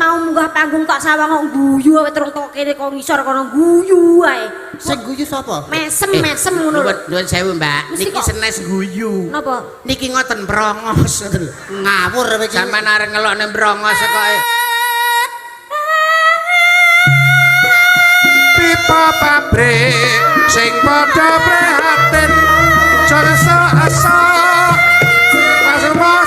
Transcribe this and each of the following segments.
mau munggah panggung kok sawang kok guyu wae terus kok kene kok ngisor kono guyu wae. Sing guyu sapa? Mesem ngono lho. Nuwun sewu, Mbak. Niki senes guyu. Napa? Niki ngoten brongos ngoten lho. Ngawur iki. Sampeyan arep ngelokne brongos kok. Pipa pabrik sing padha prihatin jasa asa semua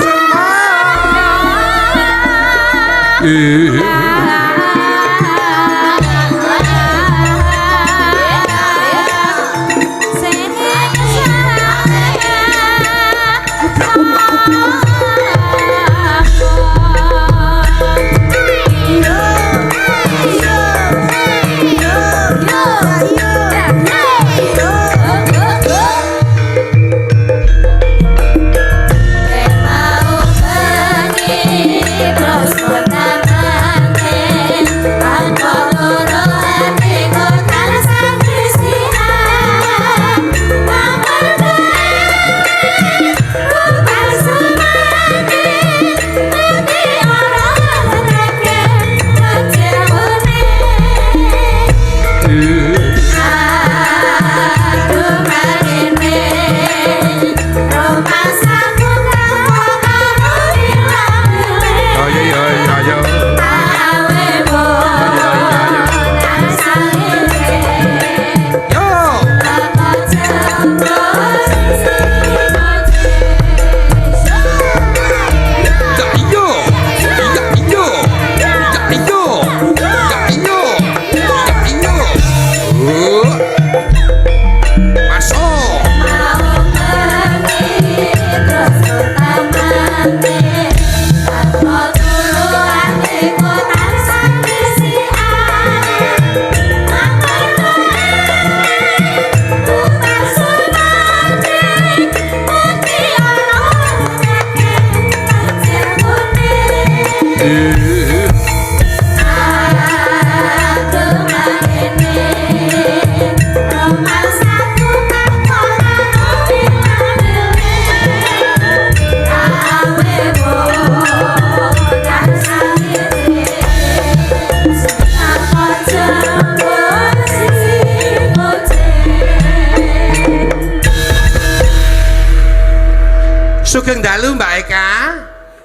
Sugeng dalu Mbak Eka.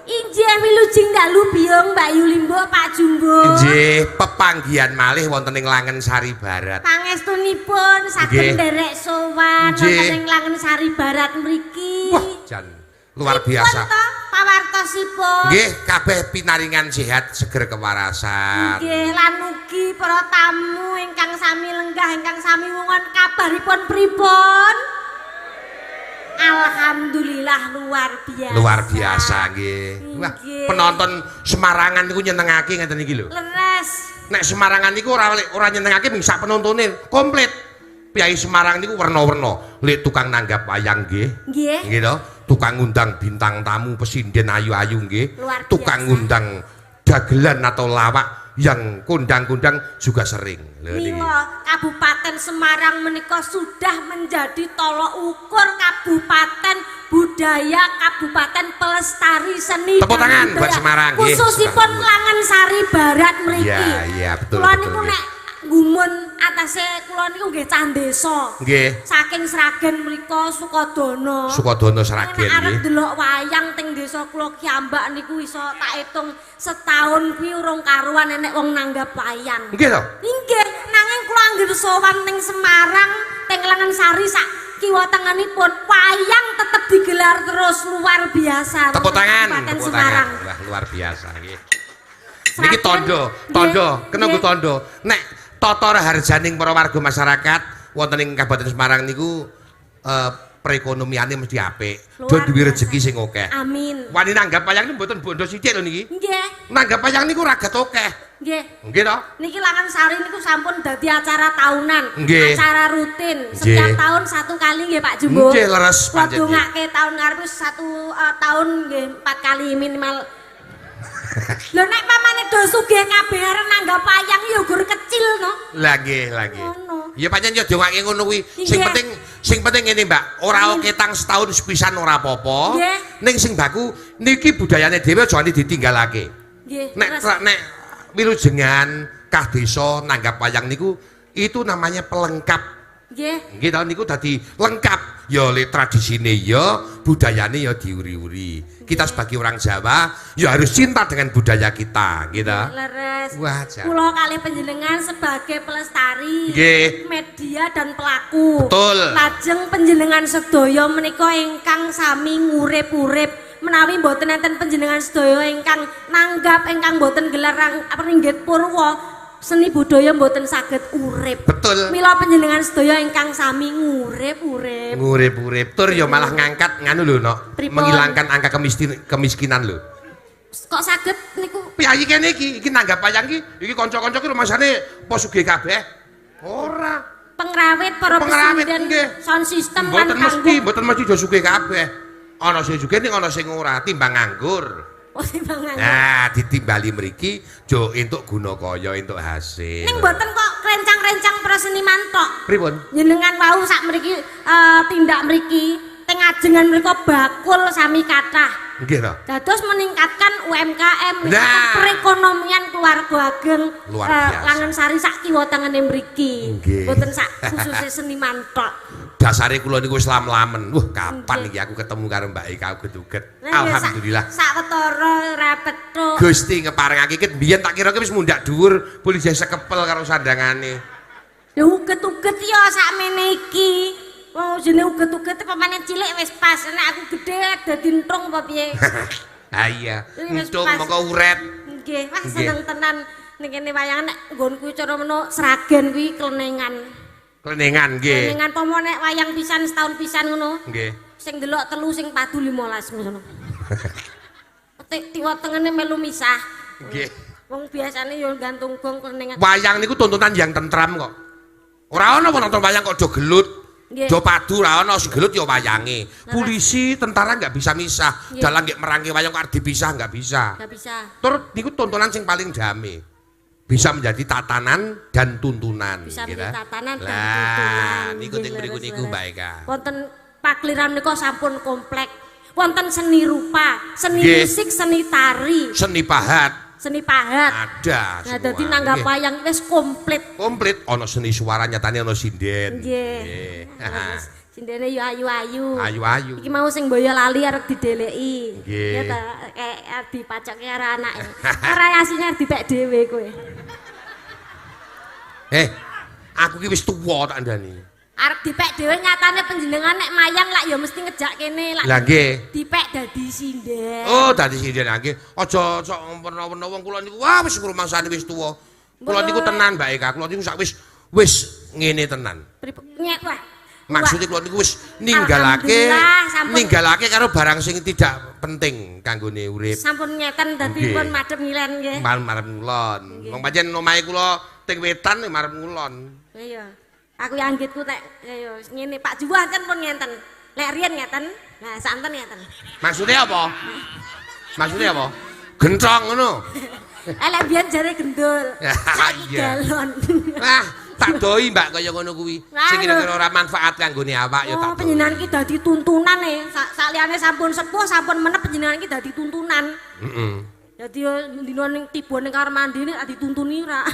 Injih wilujeng dalu biung Mbak Yulimbo Pak Jumbo. Nggih, pepanggihan malih wonten ing Langen Sari Barat. Pangestunipun saged nderek sowan wonten ing Langen Sari Barat mriki. Wah, jan luar biasa. Pawartosipun. Nggih, kabeh pinaringan sehat seger kewarasan. Nggih, lan ugi para tamu ingkang sami lenggah ingkang sami wungon kabaripun pripun? Alhamdulillah luar biasa. Luar biasa nggih. Wah, penonton Semarangan niku nyenengake ngeten iki lho. Leres. Nek Semarangan niku ora nyenengake mung sak penontone, komplit. Piyai Semarang niku werna-werna. Lek tukang nanggap wayang nggih. Nggih. Nggih to. Tukang ngundang bintang tamu pesinden ayu-ayu nggih. Tukang ngundang dagelan atau lawak yang kondang-kondang juga sering. Mila Kabupaten Semarang menika sudah menjadi tolok ukur kabupaten budaya, kabupaten pelestari seni. Tepuk tangan buat Semarang. Khususipun Langen Sari Barat mriki. Iya, betul. Kula niku nek gumun atase kula niku nggih cah desa. Nggih. Saking Sragen mriku Sukodono. Sukodono Sragen nggih. Arep delok wayang teng desa kula kiambak niku iso tak hitung setahun kuwi urung karuan enek wong nanggap wayang. Nggih to? Nggih, nanging kula anggere sowan teng Semarang, teng Langen Sari sak kiwa tengenipun wayang tetep digelar terus luar biasa. Tepuk tangan. Kabupaten Semarang. Wah, luar biasa nggih. Niki tondo, kena nggo tondo. Nek tata harjaning para warga masyarakat wonten ing Kabupaten Semarang niku perekonomiane mesti apik. Do duwe rezeki sing akeh. Amin. Wani nanggap wayang niku mboten bondo sithik lho niki. Nggih. Nanggap wayang niku ragat akeh. Nggih. Nggih to? Niki Langen Sari niku sampun dadi acara tahunan, Nggih. acara rutin. Setiap tahun satu kali nggih Pak Jumbo. Nggih, leres pancen. Dongake tahun ngarep satu tahun nggih 4 kali minimal. Lho nek pamane do sugih kabeh arep nanggap wayang ya gur kecil no. Lah nggih, lah nggih. Ngono. Ya pancen yo dongake ngono kuwi. Sing penting ngene, Mbak. Ora ketang setahun sepisan ora apa-apa. Ning sing baku niki budayane dhewe aja ditinggalake. Nggih. Nek wilujengan kah desa nanggap wayang niku itu namanya pelengkap. Nggih. Nggih ta niku dadi lengkap ya le tradisine ya, budayane ya diuri-uri. Kita sebagai orang Jawa ya harus cinta dengan budaya kita, gitu. Leres. Wah, Jawa. Kula kalih panjenengan sebagai pelestari Nggih. media dan pelaku. Betul. Lajeng panjenengan sedaya menika ingkang sami ngurip-urip menawi mboten enten panjenengan sedaya ingkang nanggap ingkang mboten gelar ringgit purwa seni budaya mboten saged urip. Betul. Mila panjenengan sedaya ingkang sami ngurip-urip. Ngurip-urip tur ya malah ngangkat nganu lho, Nok. Pripun? Menghilangkan angka kemiskinan lho. Kok saged niku? Piyayi kene iki nanggap wayang iki kanca-kanca ki rumasane apa sugih kabeh? Ora. Pengrawit para Pengrawit, presiden nggih. sound system lan Mboten mesti do sugih kabeh. Ana sing sugih ning ana sing ora, timbang nganggur. Oh, timbangan. Nah, ditimbali mriki jo entuk guna kaya entuk hasil. Ning mboten kok rencang-rencang para seniman tok. Pripun? Jenengan wau sak mriki tindak mriki teng ajengan mriku bakul sami kathah. Nggih to. Dados meningkatkan UMKM, Nah. perekonomian keluarga ageng Luar biasa. Langgensari sak kiwa tengene mriki. Nggih. Mboten sak khususnya seniman tok. Dasare kula niku wis lam-lamen. Wah, kapan Nggih. iki aku ketemu karo Mbak Eka uget-uget. Nah, ya, Alhamdulillah. Sak wetara rapet tok. Gusti ngeparengake ket biyen tak kira wis mundak dhuwur, polisi sekepel karo sandangane. Lho uget-uget ya sakmene iki. Wong jenenge uget-uget pamane cilik wis pas, nek aku gedhe dadi entrung apa piye? Ha iya, Wis untung pas. mongko uret. Nggih, wah Nggih. seneng tenan ning kene wayangan nek nggonku cara meno Sragen kuwi klenengan. Klenengan nggih. Klenengan pomo nek wayang pisan setahun pisan ngono. Nggih. Sing delok telu sing padu 15 ngono. Petik tiwa tengene melu misah. Nggih. Wong biasane yo gantung gong klenengan. Wayang niku tontonan yang tentram kok. Ora ana nonton wayang kok do gelut. Nggih. Do padu ora ana sing gelut ya wayange. Polisi, tentara nggak bisa misah. Nggih. Dalang nggih merangi wayang kok arep dipisah nggak bisa. Enggak bisa. Tur niku tontonan sing paling damai. Bisa menjadi tatanan dan tuntunan. Bisa gitu. menjadi tatanan dan Lah, tuntunan. niku Nggih, ting mriku leres, niku leres. Mbak Eka. Wonten pakliran menika sampun komplek. Wonten seni rupa, seni Nggih. musik, seni tari, Seni pahat seni pahat. ada Nah, semua. dadi nanggap Nggih. wayang wis komplit. Komplit ana seni suara nyatane ana sinden. Nggih. Terus sindene yo ayu-ayu. Ayu-ayu. Iki mau sing boyo lali arep dideleki. Nggih. Ya ta, kayak dipacokke karo anake. Ora asline arep dipek dhewe kowe. Aku ki wis tuwa tak ndani. Arep dipek dhewe nyatane panjenengan nek mayang lak ya mesti ngejak kene lak Lah nggih. dipek dadi sinden. Oh, dadi sinden nggih. Aja sok werna-werna wong kula niku wah wis ngrumangsane wis tuwa. Kula niku tenan Mbak Eka, kula niku sak wis ngene tenan. Nyek wah. Maksudnya kula niku wis ninggalake Alhamdulillah, sampun. ninggalake karo barang sing tidak penting kanggone urip. Sampun ngeten dadi Nggih. pun madhep ngilen nggih. Marep ngulon. Wong pancen omahe kula teng wetan marep ngulon. Iya. Aku yang anggitku tek ya ngene Pak Juwan kan pun ngenten. Lek riyen ngeten. Nah, santen ngeten. Maksudnya apa? Maksudnya apa? Gencong ngono. Lek biyen jare gendul. Saiki Iya. galon. Wah, tak doi Mbak kaya ngono kuwi. Sing Aduh. kira-kira ora manfaat kanggone awak ya tak Oh, doi. panjenengan ki dadi tuntunan saliyane sampun sepuh sampun menep panjenengan ki dadi tuntunan. Heeh. Dadi yo dina ning tiba ning kamar mandi nek dituntuni ora.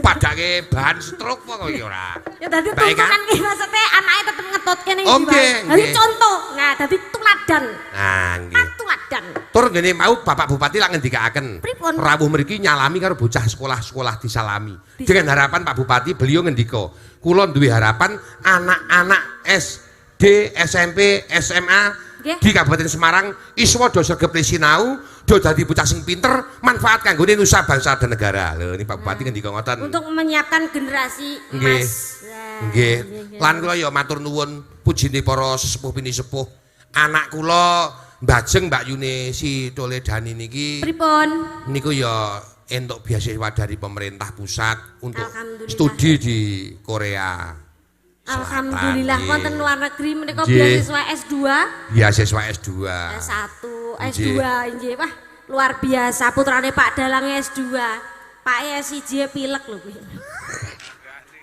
Padake bahan stroke apa kok ya ora. Ya dadi Baik, tuntunan ki maksudnya anake tetep ngetutke ning Oh, ndi wae. nggih, Dadi nggih. contoh. Nah, dadi tuladan. Nah, nggih. Tuladan. Tur ngene mau Bapak Bupati lak ngendikaken. Pripun? Rawuh mriki nyalami karo bocah sekolah-sekolah disalami. Dengan harapan Pak Bupati beliau ngendika, kula duwe harapan anak-anak SD, SMP, SMA Nggih. di Kabupaten Semarang iswa do sregep sinau, do dadi bocah sing pinter, manfaat kanggone nusa bangsa dan negara. Lho, ini Pak Bupati ngendika ngoten. Untuk menyiapkan generasi Nggih. emas. Nah, Nggih. Lan kula ya matur nuwun pujine para sesepuh pinisepuh. Anak kula Mbajeng Mbak Yune si Toledani niki Pripun? niku ya entuk beasiswa dari pemerintah pusat untuk Alhamdulillah. studi di Korea. Alhamdulillah Selatan, wonten luar negeri menika Nggih. beasiswa S2, Beasiswa S2. S1, S2 Nggih. nggih. Wah, luar biasa putrane Pak Dalang S2. Pak S1 pilek lho kuwi.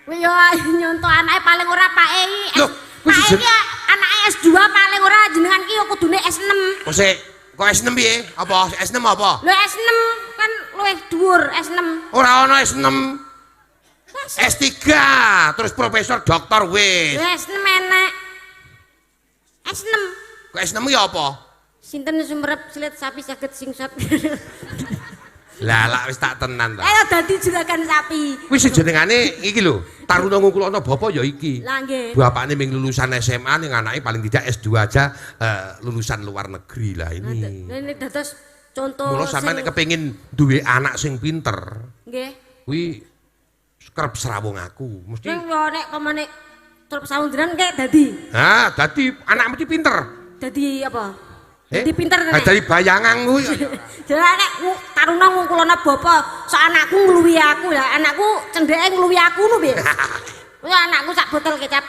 Kuwi yo nyontoh anake paling ora Pak iki. Loh, kuwi Pak sejen- iki anake S2 paling ora jenengan ki yo kudune S6. Kok sik kok S6 piye? Apa S6 apa? Lho S6 kan luwih dhuwur S6. Ora ana S6. S3 terus profesor doktor wis. S6 enek. S6. Kok S6 ya apa? Sinten sumerep silet sapi saged singsat. Lah lak wis tak tenan ta. Ayo dadi juragan sapi. Wis jenengane iki lho, Taruna Ngungkulana Bapa ya iki. Lah nggih. Bapakne ming lulusan SMA ning anake paling tidak S2 aja lulusan luar negeri lah ini. Ini dados contoh. Mula sampeyan nek kepengin duwe anak sing pinter, nggih. kuwi kerep serawung aku, mesti. Sing yo nek komane terus saundran kek dadi. Ha, dadi anak mesti pinter. Dadi apa? Dadi pinter nek. Dadi bayangan kuwi. Jadi nek Taruna Ngungkulana Bapa, sok anakku ngluwi aku ya, anakku cendheke ngluwi aku lho, Bi. Kuwi anakku sak botol kecap.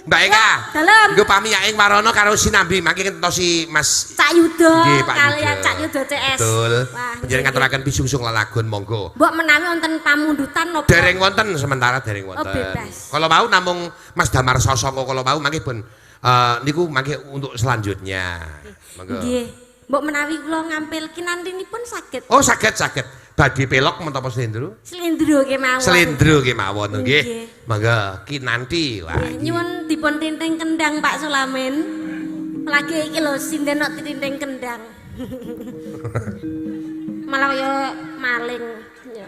Mbak Eka, dalem. nggo pamiyake Marono karo sinambi mangke ngentosi Mas Cak Yuda Nggih, Pak kalian Yuda. Cak Yuda CS. Betul. Wah, Panjenengan ngaturaken pisungsung lelagon monggo. Mbok menawi wonten pamundutan napa? Dereng wonten sementara dereng wonten. Oh, bebas. Kalau mau namung Mas Damar Sosoko kalau mau mangke pun niku mangke untuk selanjutnya. Monggo. Nggih. Mbok menawi kula ngampil kinantinipun saged. Oh, saged. Badhe pelok menapa slendro? Slendro kemawon. Slendro kemawon nggih. Nggih. Monggo kinanti. Wah. Nggih, nyuwun dipun tinting kendang Pak Sulamin. Lagi iki lho sinden nok tinting kendang. Malah kaya maling. Ya.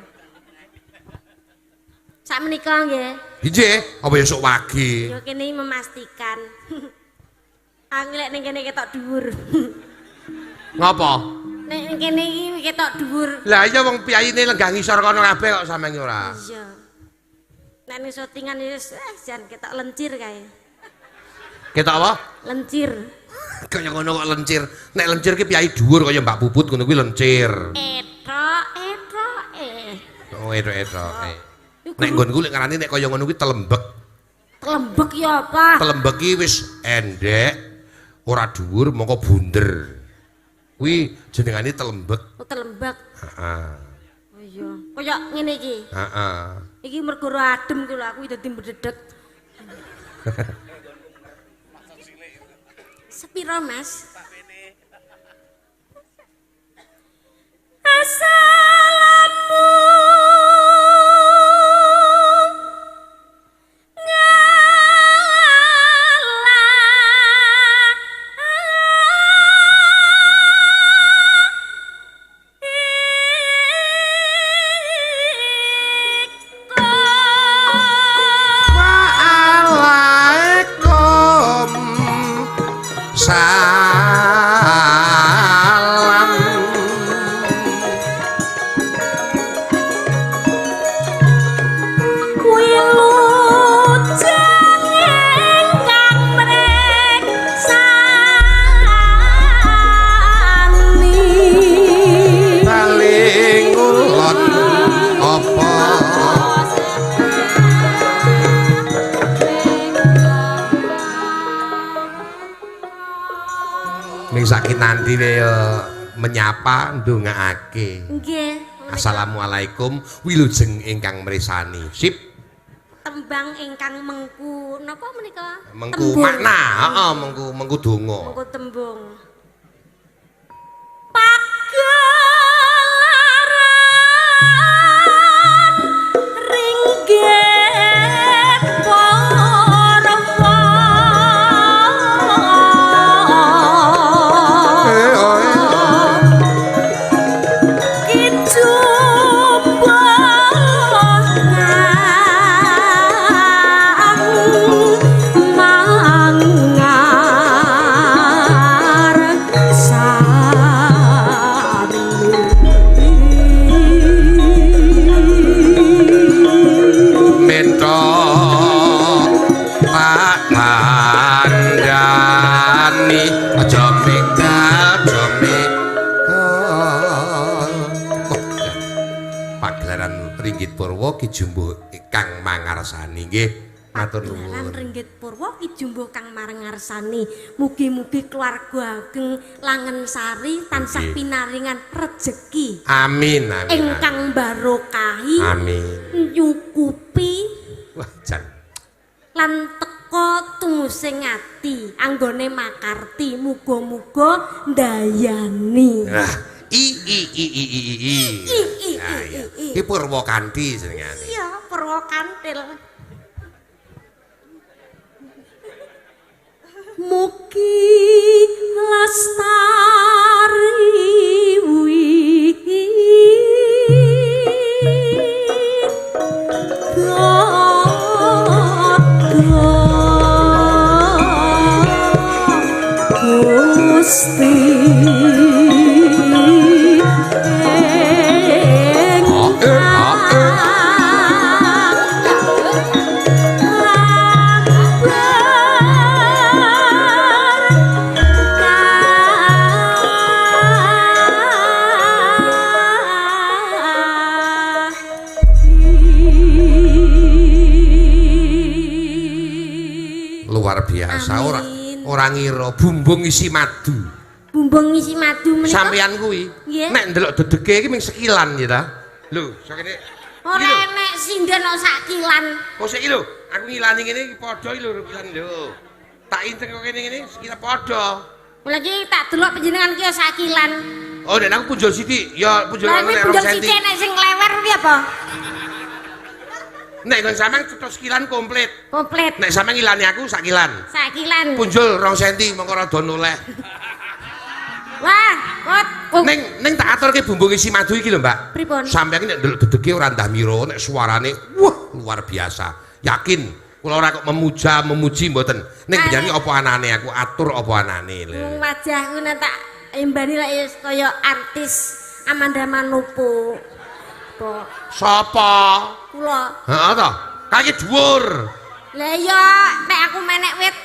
Sakmenika nggih. Nggih, apa esuk wage? Yo kene memastikan. Aku lek ning kene ketok dhuwur. Ngopo? Nek ning kene iki ketok dhuwur. Lah iya wong piyayine lenggah ngisor kono kabeh kok sampeyan ora. Iya. Nek ning syutingan wis jan ketok lencir kae. Ketok apa? Lencir. Kaya ngono kok lencir. Nek lencir ki piyai dhuwur kaya Mbak Puput ngono kuwi lencir. Etok. Oh, etok. Nek nggonku lek ngarani nek kaya ngono kuwi telembek. Telembek ya apa? Telembek ki wis endek, ora dhuwur mongko bunder. Kuwi jenengane telembek. Oh, telembek. Heeh. Oh iya. Kaya ngene iki. Heeh. Iki mergo adem ku lho aku dadi mbedhedhek. Sepiro, Mas? Assalamu Waalaikum salam. wilujeng ingkang mreksani Paling ulon apa? Ning saiki nanti ya menyapa ndongaake. nggih Assalamualaikum wilujeng ingkang mresani. Sip. tembang ingkang mengku napa menika Mengku Tembung. makna, heeh, mengku donga. mengku tembung pagelaran ringgit para Mentok tak kandhani aja minggal aja Pagelaran Ringgit Purwa Ki Jumbuh Kang Mangarsani nggih matur Pagelaran nuwun. Ringgit Purwa Ki Jumbuh Kang Mangarsani. Mugi-mugi keluarga ageng Langen Sari tansah Nggih. pinaringan rejeki Amin amin. ingkang barokahi Amin. nyukupi Wah jan. lan teka tumusing ati anggone makarti muga-muga ndayani. Nah, Nah, iya. Iki Purwakanthi jenengane. Iya, Purwakantil. Mugi lestari Gusti luar biasa. Ora ngira bumbung isi madu. Bumbung isi madu menika. Sampeyan kuwi Nggih. nek ndelok dedege iki ming sekilan ya ta. Lho, sok kene. Ora enek sinden kok sak kilan. Oh sik iki lho, aku ngilani ngene iki padha iki lho kilan lho. Tak inteng kok kene ngene sekira padha. Lagi tak delok panjenengan ki sak kilan. Oh, nek aku punjul sithik, ya punjul Lah nek iki 2 punjul cm. sithik nek sing lewer kuwi apa? Nek kon sampean cetha sekilan komplit. Komplit. Nek sampean ngilani aku sak kilan. Sak kilan. Punjul 2 cm mongko rada noleh. Wah, kot. Ning tak aturke bumbung isi madu iki lho, Mbak. Pripun? Sampeyan nek ndelok dedege ora ndah mira, nek suarane wah luar biasa. Yakin kula ora kok memuji mboten. Ning benjane apa anane aku atur apa anane lho. Wajahku nek tak embani lek ya kaya artis Amanda Manopo. Apa? Sapa? Kula. Heeh to. Kaki dhuwur. Lah iya nek aku menek wit.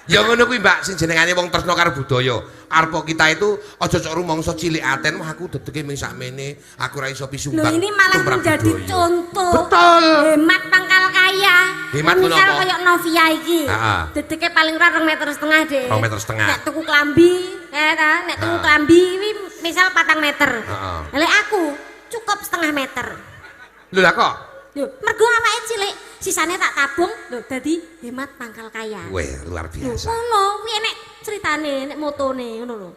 Ya ngono kuwi Mbak, sing jenengane wong tresna karo budaya. Arep kita itu aja cok rumangsa cilik aten, wah aku dedege ming sakmene, aku ora iso pisumbang. Loh ini malah tumrap menjadi budaya. contoh. Betul. Hemat pangkal kaya. Hemat misal menapa? kaya Novia iki. Heeh. Dedeke paling ora 2,5 meter, Dek. 2,5 meter. Nek tuku klambi, ya ta, nek tuku klambi kuwi misal 4 meter. Heeh. Lek aku cukup 0,5 meter. Lho lah kok. Lho, mergo awake cilik, sisane tak tabung, lho dadi hemat pangkal kaya. Weh, luar biasa. Ngono, kuwi enek critane, nek motone ngono lho.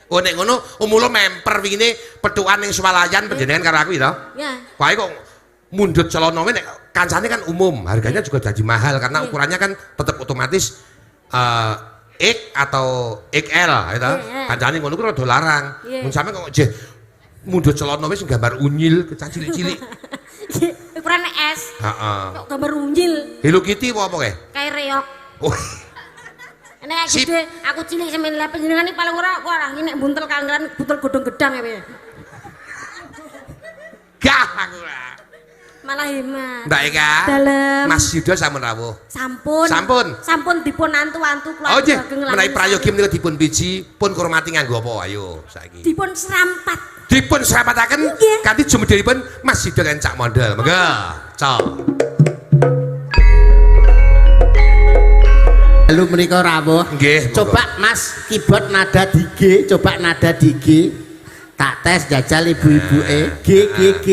Oh nek ngono umulo memper wingine petukan ning swalayan panjenengan karo aku to. Ya. Wae kok mundhut celana nek kancane kan umum, harganya juga jadi mahal karena ukurannya kan tetap otomatis X atau XL gitu. Kancane ngono ku rada larang. Mun sampe kok jeh mundhut celana wis gambar unyil kecah cilik-cilik. Ukurane S. Heeh. Kok gambar unyil. Hello Kitty apa kowe? Kayak reok. Oh. Nek gede aku cilik sampeyan lha panjenengan iki paling ora iki nek buntel kangelan buntel godhong gedang ya piye. Gah aku. Malah hemat. Mbak Eka. Dalem. Mas Yuda sampun rawuh. Sampun. Sampun. Sampun dipun antu-antu kula. Oh nggih, menawi prayogi menika dipun biji pun kurmati nganggo apa ayo saiki. Dipun serampat. Dipun serapataken kanthi jumedhipun Mas Yuda lan Cak Mondel. Monggo. Cok. Lalu menika rawuh. Nggih. Coba Mas keyboard nada di G, coba nada di G. Tak tes jajal ibu-ibuke. G G G.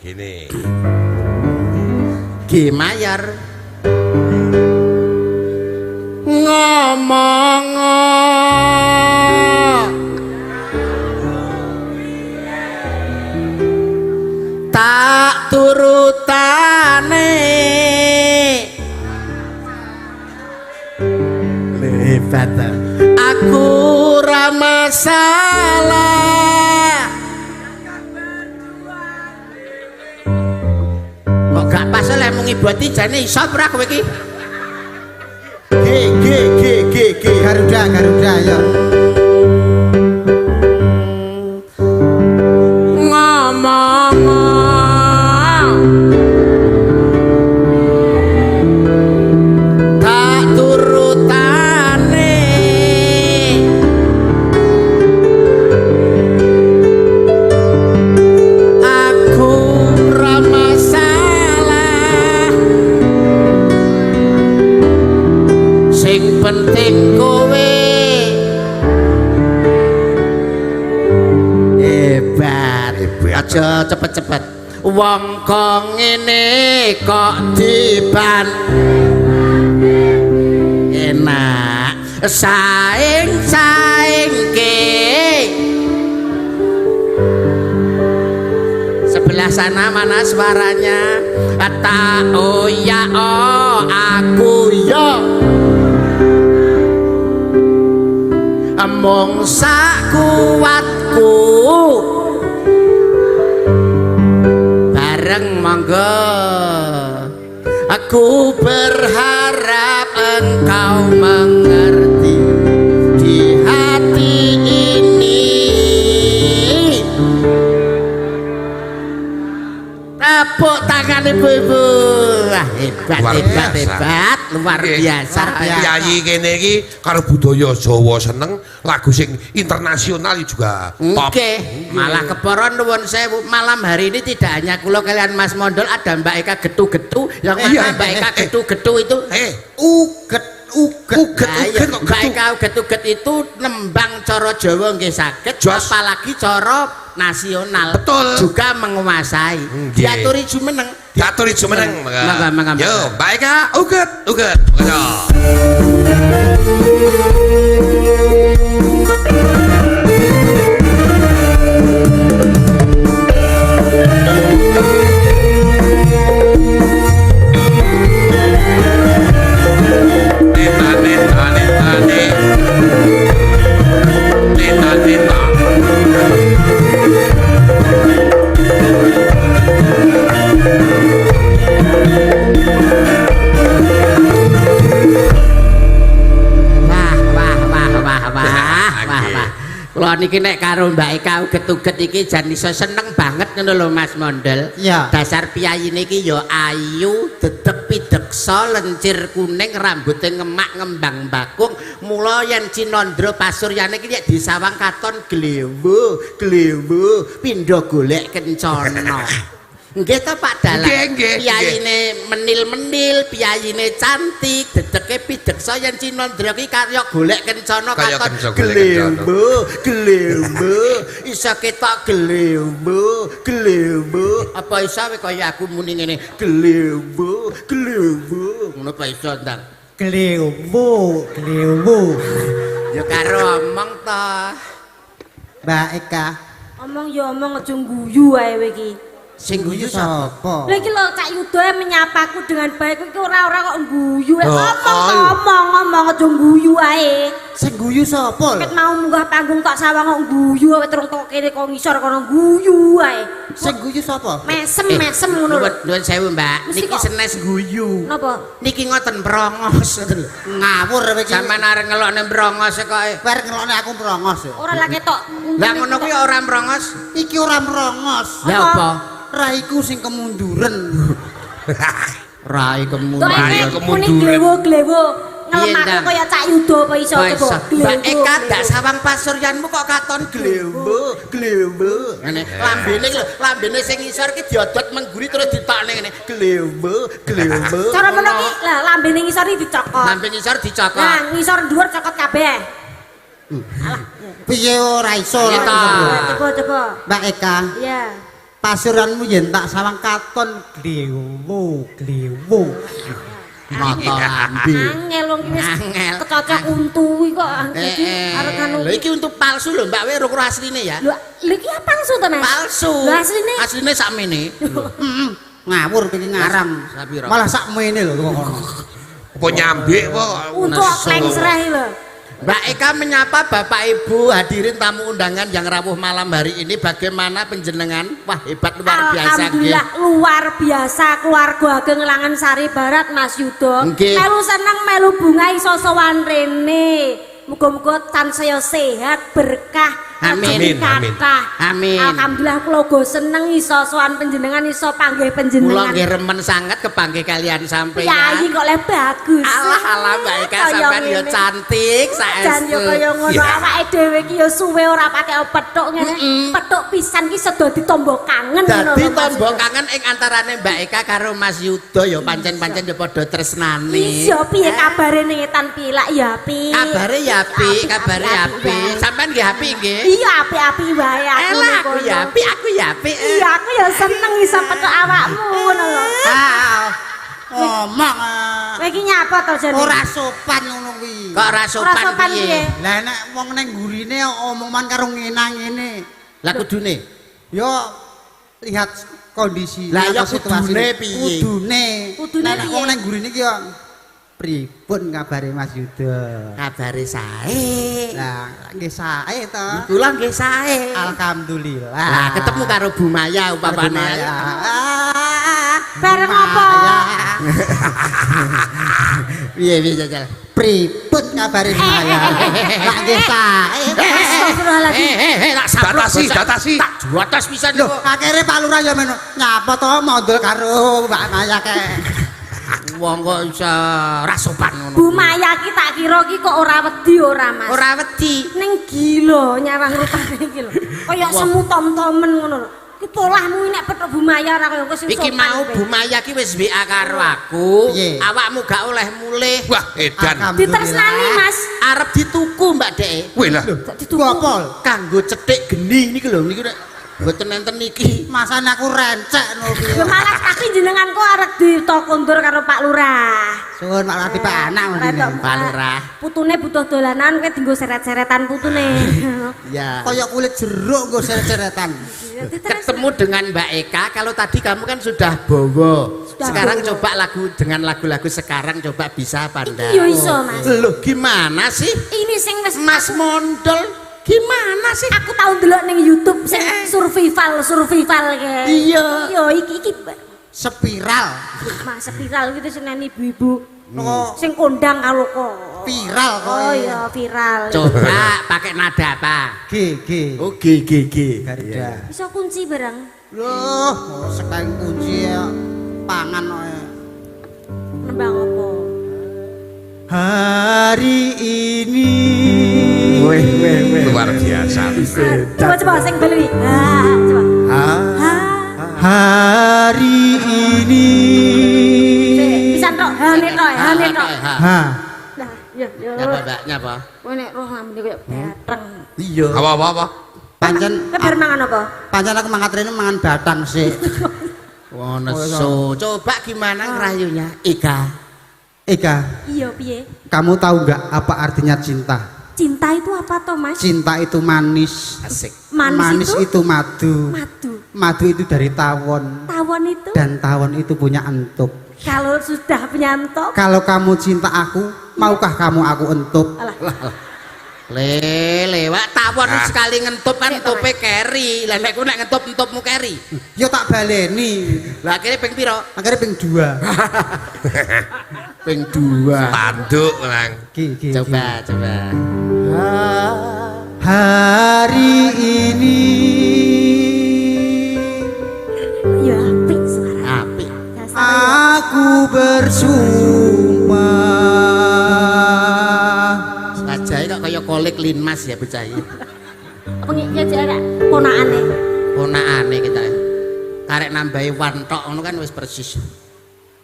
Gini. G mayor. Ngomong tak turutane hebat aku ra masalah kok gak pas oleh mung iboti jane iso ora kowe iki G Garuda ya penting kowe hebat aja cepet-cepet wong kok ngene kok diban enak saing-saing ke biasa mana suaranya kata oh ya oh aku yo among sakuatku bareng monggo aku berharap engkau mengerti di hati ini tepuk tangan ibu-ibu. Wah, hebat luar biasa. Piyayi kene iki karo budaya Jawa seneng, lagu sing internasional juga top. Oke, malah keporon nuwun sewu. Malam hari ini tidak hanya kula kalian Mas Mondol, ada Mbak Eka getu-getu. Yang mana Mbak Eka getu-getu itu uget. Mbak Eka getu-get itu nembang cara Jawa nggih saged, apalagi cara nasional. Betul. Juga menguasai. Diaturi jumeneng. Mangga. Yo, Mbak Eka uget. Mangga. Kula niki nek karo Mbak Eka uget-uget iki jan iso seneng banget ngono lho Mas Mondel. Iya. Dasar piyayi niki ya ayu, dedeg pideksa, lencir kuning, rambuté ngemak ngembang bakung. Mula yen Cinandra Pasuryane iki nek disawang katon glewo, pindha golek kencana. Nggih ta Pak Dalang. Piyayine menil-menil, piyayine cantik, dedeke pideksa yen Cinandra ki karya golek kencana katon glewo. Iso ketok glewo. Apa iso kaya aku muni ngene glewo. Ngono apa iso ndang? Glewo. Ya karo omong to. Mbak Eka. Omong ya omong aja guyu ae kowe iki. Sing guyu sapa? Lha iki lho Cak Yudo menyapaku dengan baik iki ora kok guyu. Ngomong aja guyu ae. Sing guyu sapa lho? Ket mau munggah panggung tok sawang kok guyu ae terus kok kene kok ngisor kono guyu ae. Sing guyu sapa? Mesem ngono lho. Nuwun sewu Mbak, niki senes guyu. Napa? Niki ngoten brongos. Ngawur kowe iki. Sampeyan arep ngelokne brongos kok. Bar ngelokne aku merongos ya. Ora lah ketok. Lah ngono kuwi ora brongos. Iki ora merongos. Lah apa? Raiku sing kemunduran. Rai kemunduran. Glewo. Ngelemaku kaya Cak Yudo apa iso coba. Mbak Eka dak sawang pasuryanmu kok katon glewo. Ngene lambene sing ngisor ki diodot mengguri terus ditokne ngene glewo. Cara meneh ki lah lambene ngisor iki dicokot. Lambe ngisor dicokot. Nah, ngisor dhuwur cokot kabeh. Alah. Piye ora iso. Coba. Mbak Eka. Iya. Pasuranmu yen tak sawang katon glewo. Mata lambe. Angel wong iki wis kecocok untu iki kok. Dadi arep anu. Lha iki untuk palsu lho Mbak we ro asline ya. Lho iki apa palsu to Mas? Palsu. Lah asline? Asline sakmene. Ngawur iki ngarang. Malah sakmene lho kok. Apa nyambik kok. Untuk klengsreh lho. Mbak Eka menyapa Bapak Ibu hadirin tamu undangan yang rawuh malam hari ini. Bagaimana penjenengan? Wah hebat luar biasa. Alhamdulillah luar biasa keluarga Ageng Langan Sari Barat Mas Yudo. Melu seneng melu bunga iso sowan rene. Muga-muga tansaya sehat berkah. Amin. Alhamdulillah kula go seneng iso sowan panjenengan iso panggih panjenengan. Kula nggih remen sanget kepanggih kalian sampeyan. Yayi kok le bagus. Alah Mbak Eka sampean yo cantik saestu. Jan yo kaya ngono awake dhewe iki yo suwe ora pakai pethuk ngene. Pethuk pisan ki sedo ditombo kangen ngono. Dadi tombo kangen ing antarane Mbak Eka karo Mas Yudo yo pancen-pancen yo padha tresnane. Iya piye kabare ning Etan Pilak ya apik. Kabare ya apik. Sampean nggih apik nggih? Iya api-api wae aku. Aku ya apik. Iya aku ya seneng iso petuk awakmu ngono lho. Ngomong. Kowe iki nyapa to jane? Ora sopan ngono kuwi. Kok ora sopan piye? Lah nek wong ning gurine omongan karo ngenang ngene. Lah kudune yo lihat kondisi Lah ya atau situasi kudune piye? Kudune nek piye? wong nang gurine iki yo pripun kabare Mas Yuda? Kabare sae. Lah nggih sae to. Kula nggih sae. Alhamdulillah. Lah ketemu karo Bu Maya upamane. Bareng apa? Piye jajal. Pripun kabare Maya? Lah nggih sae. Astagfirullahaladzim. Tak sabrok Datasi. tak juatas pisan Lho, kok. akhire Pak Lurah ya men nyapa to mondol karo Mbak Maya ke. Wong kok iso ra sopan ngono. Bu Maya ki tak kira ki kok ora wedi ora Mas. Ora wedi. Ning gila nyawang rupane iki lho. Kaya semu tom-tomen ngono lho. Ki polahmu nek petuk Bu Maya ora kaya sing Iki sopan. mau Bu Maya ki wis WA karo aku. Piye? Awakmu gak oleh mulih. Wah, edan. Ditresnani Mas. Arep dituku Mbak Dek. Wih lah. Dituku. Apa? Kanggo cetik geni niki lho niku nek mboten enten niki. Masane aku rencek no ki. Ya malah tapi jenengan kok arek ditokondur karo Pak Lurah. Suwun Pak Lati Pak anak mrene. Pak Lurah. Putune butuh dolanan kowe dienggo seret-seretan putune. Ya. Kaya kulit jeruk nggo seret-seretan. Ketemu dengan Mbak Eka, kalau tadi kamu kan sudah bowo. Sudah Sekarang bowo. coba dengan lagu-lagu sekarang coba bisa apa ndak? Yo iso Mas. Loh gimana sih? Ini sing wis Mas Mondol gimana sih? aku tau ndelok ning YouTube sing survival ke. Iya. Yo iki Spiral. Mas spiral gitu seneni ibu-ibu No, sing kondang kalau kok. viral kok. Oh iya viral. Coba pakai nada apa? G. Oh G. Garda. Bisa kunci barang. Loh, sekali kunci ya pangan kok. Nembang apa? Hari ini Luar biasa. Coba sing beli. Coba. hari ini Bisa tok hane tok. ha Lah, yo. Nyapa Mbak? Nyapa? Kowe nek roh lamune koyo batang. Iya. Apa? pancen Kowe bar mangan apa? pancen aku mangatrene mangan batang sih. Wono so. Coba gimana ngrayunya? Eka. Eka, Iya piye? kamu tahu nggak apa artinya cinta? Cinta itu apa toh Mas? Cinta itu manis. Asik. Manis itu itu madu. madu. Madu itu dari tawon. Tawon itu Dan tawon itu punya entuk. kalau sudah penyantok. Kalau kamu cinta aku, maukah kamu aku entuk? Alah. Lewat tawon sekali ngentup kan entupe keri. Lah nek ku nek ngentup entupmu keri. Yo tak baleni. Lah akhirnya ping piro? Akhirnya ping 2. Ping 2. Tanduk lang. Coba. Hari ini Ya apik suara. Apik. aku bersumpah. Sajae kok kaya kolek linmas ya bocah iki. Apa ya jarak ponakane. Ponakane kita. Karek nambahi wan tok ngono kan wis persis.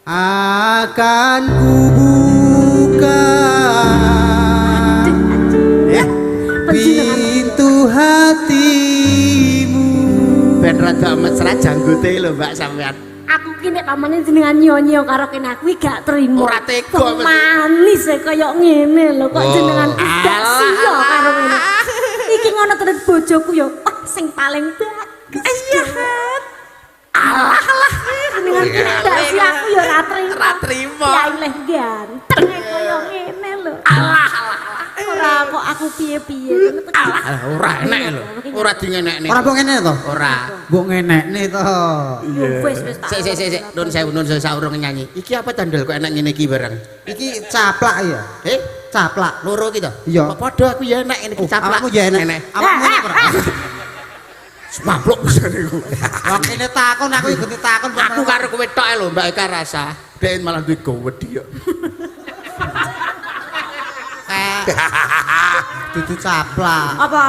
Akan kubuka pintu hatimu. Ben rada mesra janggote lho Mbak sampean. Aku ki nek pamane jenengan nyonyo karo kene aku gak trimo. Ora tega, Kok mesti. manis e kaya ngene lho kok Oh. jenengan gak Alah. siyo karo ngene. Iki ngono terus bojoku yo sing paling bagus. Iya. Alah. Jenengan ki nek gak siyo aku yo ora trimo. Ora trimo. Ya ileh ganteng e kaya ngene lho. Alah. Ora kok aku piye-piye. Alah ora enek lho. Ora dingenekne. Ora mbok ngene to? Ora. Mbok ngenekne to. Yo wis tak. Sik. Nun sewu saurung nyanyi. Iki apa tandel kok enak ngene iki bareng? Iki caplak ya. Caplak. Loro iki to? Iya. Padha aku ya enak ngene iki caplak. Awakmu ya enek. Awakmu enek ora? Mablok pisan iku. Wong kene takon aku ikut takon. Aku karo kowe tok lho Mbak Eka rasa. Dek malah duwe gowedi yo. Dudu caplak. Apa?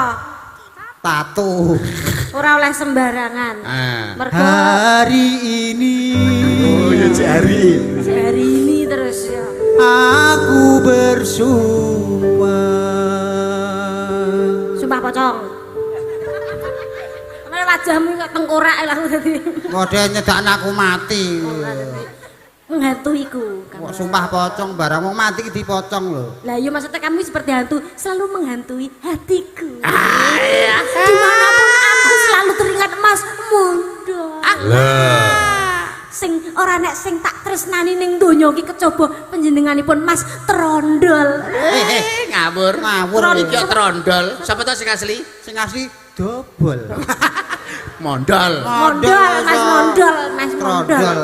Tato. Ora oleh sembarangan. Mergo Hari ini jari. hari ini terus ya. aku bersumpah. Sumpah pocong. Mana wajahmu kok tengkorak lah dadi. Model nyedakno aku mati. Menghantuiku. Kok sumpah pocong barang wong mati ki dipocong lho. Lah iya maksudnya kamu seperti hantu selalu menghantui hatiku. Dimanapun aku selalu teringat Mas Mondol. Sing ora nek sing tak tresnani ning donya iki kejaba panjenenganipun Mas Trondol. Ngawur. Iki trondol. Sapa to sing asli? Sing asli dobol. Mondol. Mas Mondol.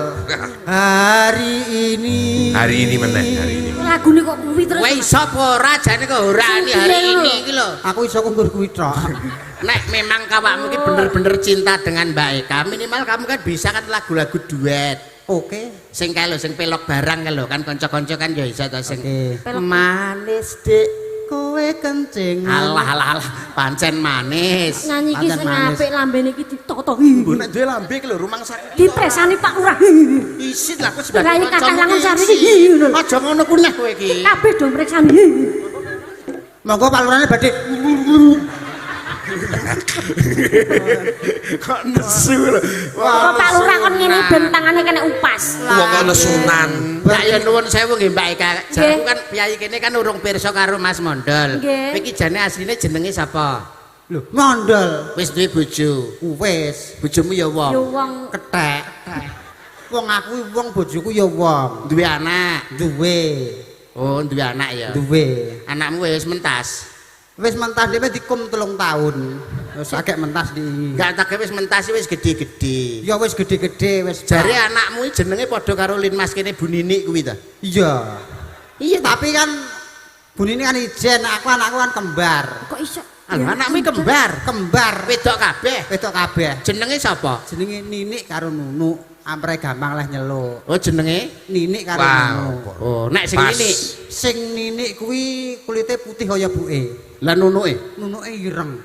Hari ini meneh, hari ini. Lagune kok kuwi terus. Kowe iso apa ora jane kok ora hari ini iki lho. aku iso nggur kuwi tok. Nek memang kawakmu ki bener-bener cinta dengan Mbak Eka, minimal kamu kan bisa kan lagu-lagu duet. Oke. Sing kae lho sing pelok barang kae lho kan kanca-kanca kan ya iso to sing Pelok. manis dik. Kowe kencing. Alah pancen manis. Nyanyi iki sing apik lambene iki ditoto. Mbok nek duwe lambe iki lho rumangsaku. Dipresani Pak Lurah. Isin lah aku sebagai Rayi kakak kancamu langun iki sari isin. iki ngono. Aja ngono ku neh kowe iki. Kabeh do mreksani. Monggo Pak Lurahne badhe. Kok nesu lho. Kok Pak Lurah kon ngene ben tangane kena upas. Wong ana sunan. Mbak ya nuwun sewu nggih Mbak Eka. Nggih. Jaku kan piyai kene kan urung pirsa karo Mas Mondol. Nggih. Iki jane asline jenenge sapa? Lho, mondol. Wis duwe bojo. Wis Bojomu ya Yo wong. wong kethek. Wong aku wong bojoku ya wong. Duwe anak. Duwe. Oh, duwe anak ya. Duwe. Anakmu wis mentas. Wis mentas dhewe dikum 3 tahun. Wis akeh mentas di. Enggak tak wis mentas wis gede-gede. Ya wis gede-gede wis. Jare anakmu iki jenenge padha karo Lin Mas kene Bu Ninik kuwi ta. Iya. Iya Tapi kan bunine kan ijen, anakku kan kembar. kok iso. Lho anakmu kembar. Kembar. Wedok kabeh. Wedok kabeh. Jenenge sapa? Jenenge Ninik karo Nunu. Ampre gampang lah nyeluk. Oh jenenge? Ninik karo Wow. Nunu. Oh, nek sing Pas. ini Sing Ninik kuwi kulite putih kaya buke. lah nunuke. Nunuke ireng.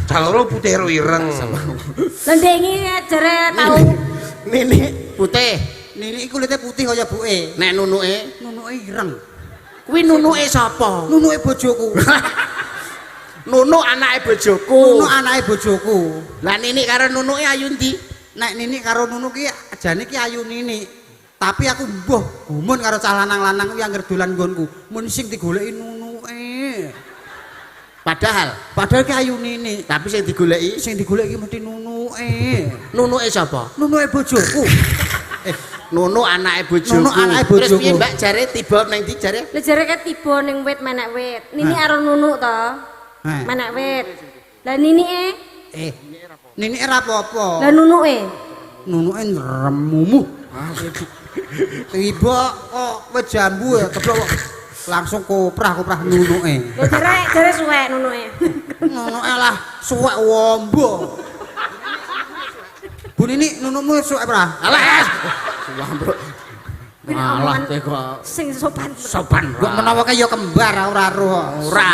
Caloro putih ro ireng. Lah ndengi jare tau Ninik putih. Ninik kulite putih kaya buke. Nek nunuke Nunuke ireng. kuwi nunuke sapa? Nunuke bojoku. Nunuk anake bojoku. Nunu anake bojoku. Lah Ninik karo nunuke ayu ndi? Nek Ninik karo Nunu ki jane ki ayu Ninik. Tapi aku mbuh gumun karo cah lanang-lanang kuwi anggere dolan nggonku. Mun sing digoleki Nunuke. Padahal Ki ayu Ninik. tapi sing digoleki Sing digoleki mesti Nunuke. nunuke sapa? Nunuke bojoku. Nunuk anake bojoku. Nunuk anake Terus bojoku. piye Mbak jare tiba ning ndi jare? Lah jare ke tiba ning wit menek wit. Nini karo nunuk to. Heh. Menek wit. Lah ninike, Ninik ora apa-apa. lah nunuke. Nunuke nremumu. Tiba kok wit jambu ya keblok kok langsung koprah nunuke. Lah jare suwek nunuke. Nunuke lah suwek wombo. Bu Ninik nunukmu suwek ora? Alah. Wambro. Alah teko Sing sopan. sopan. Mbok menawa kaya kembar ora roh. Ora.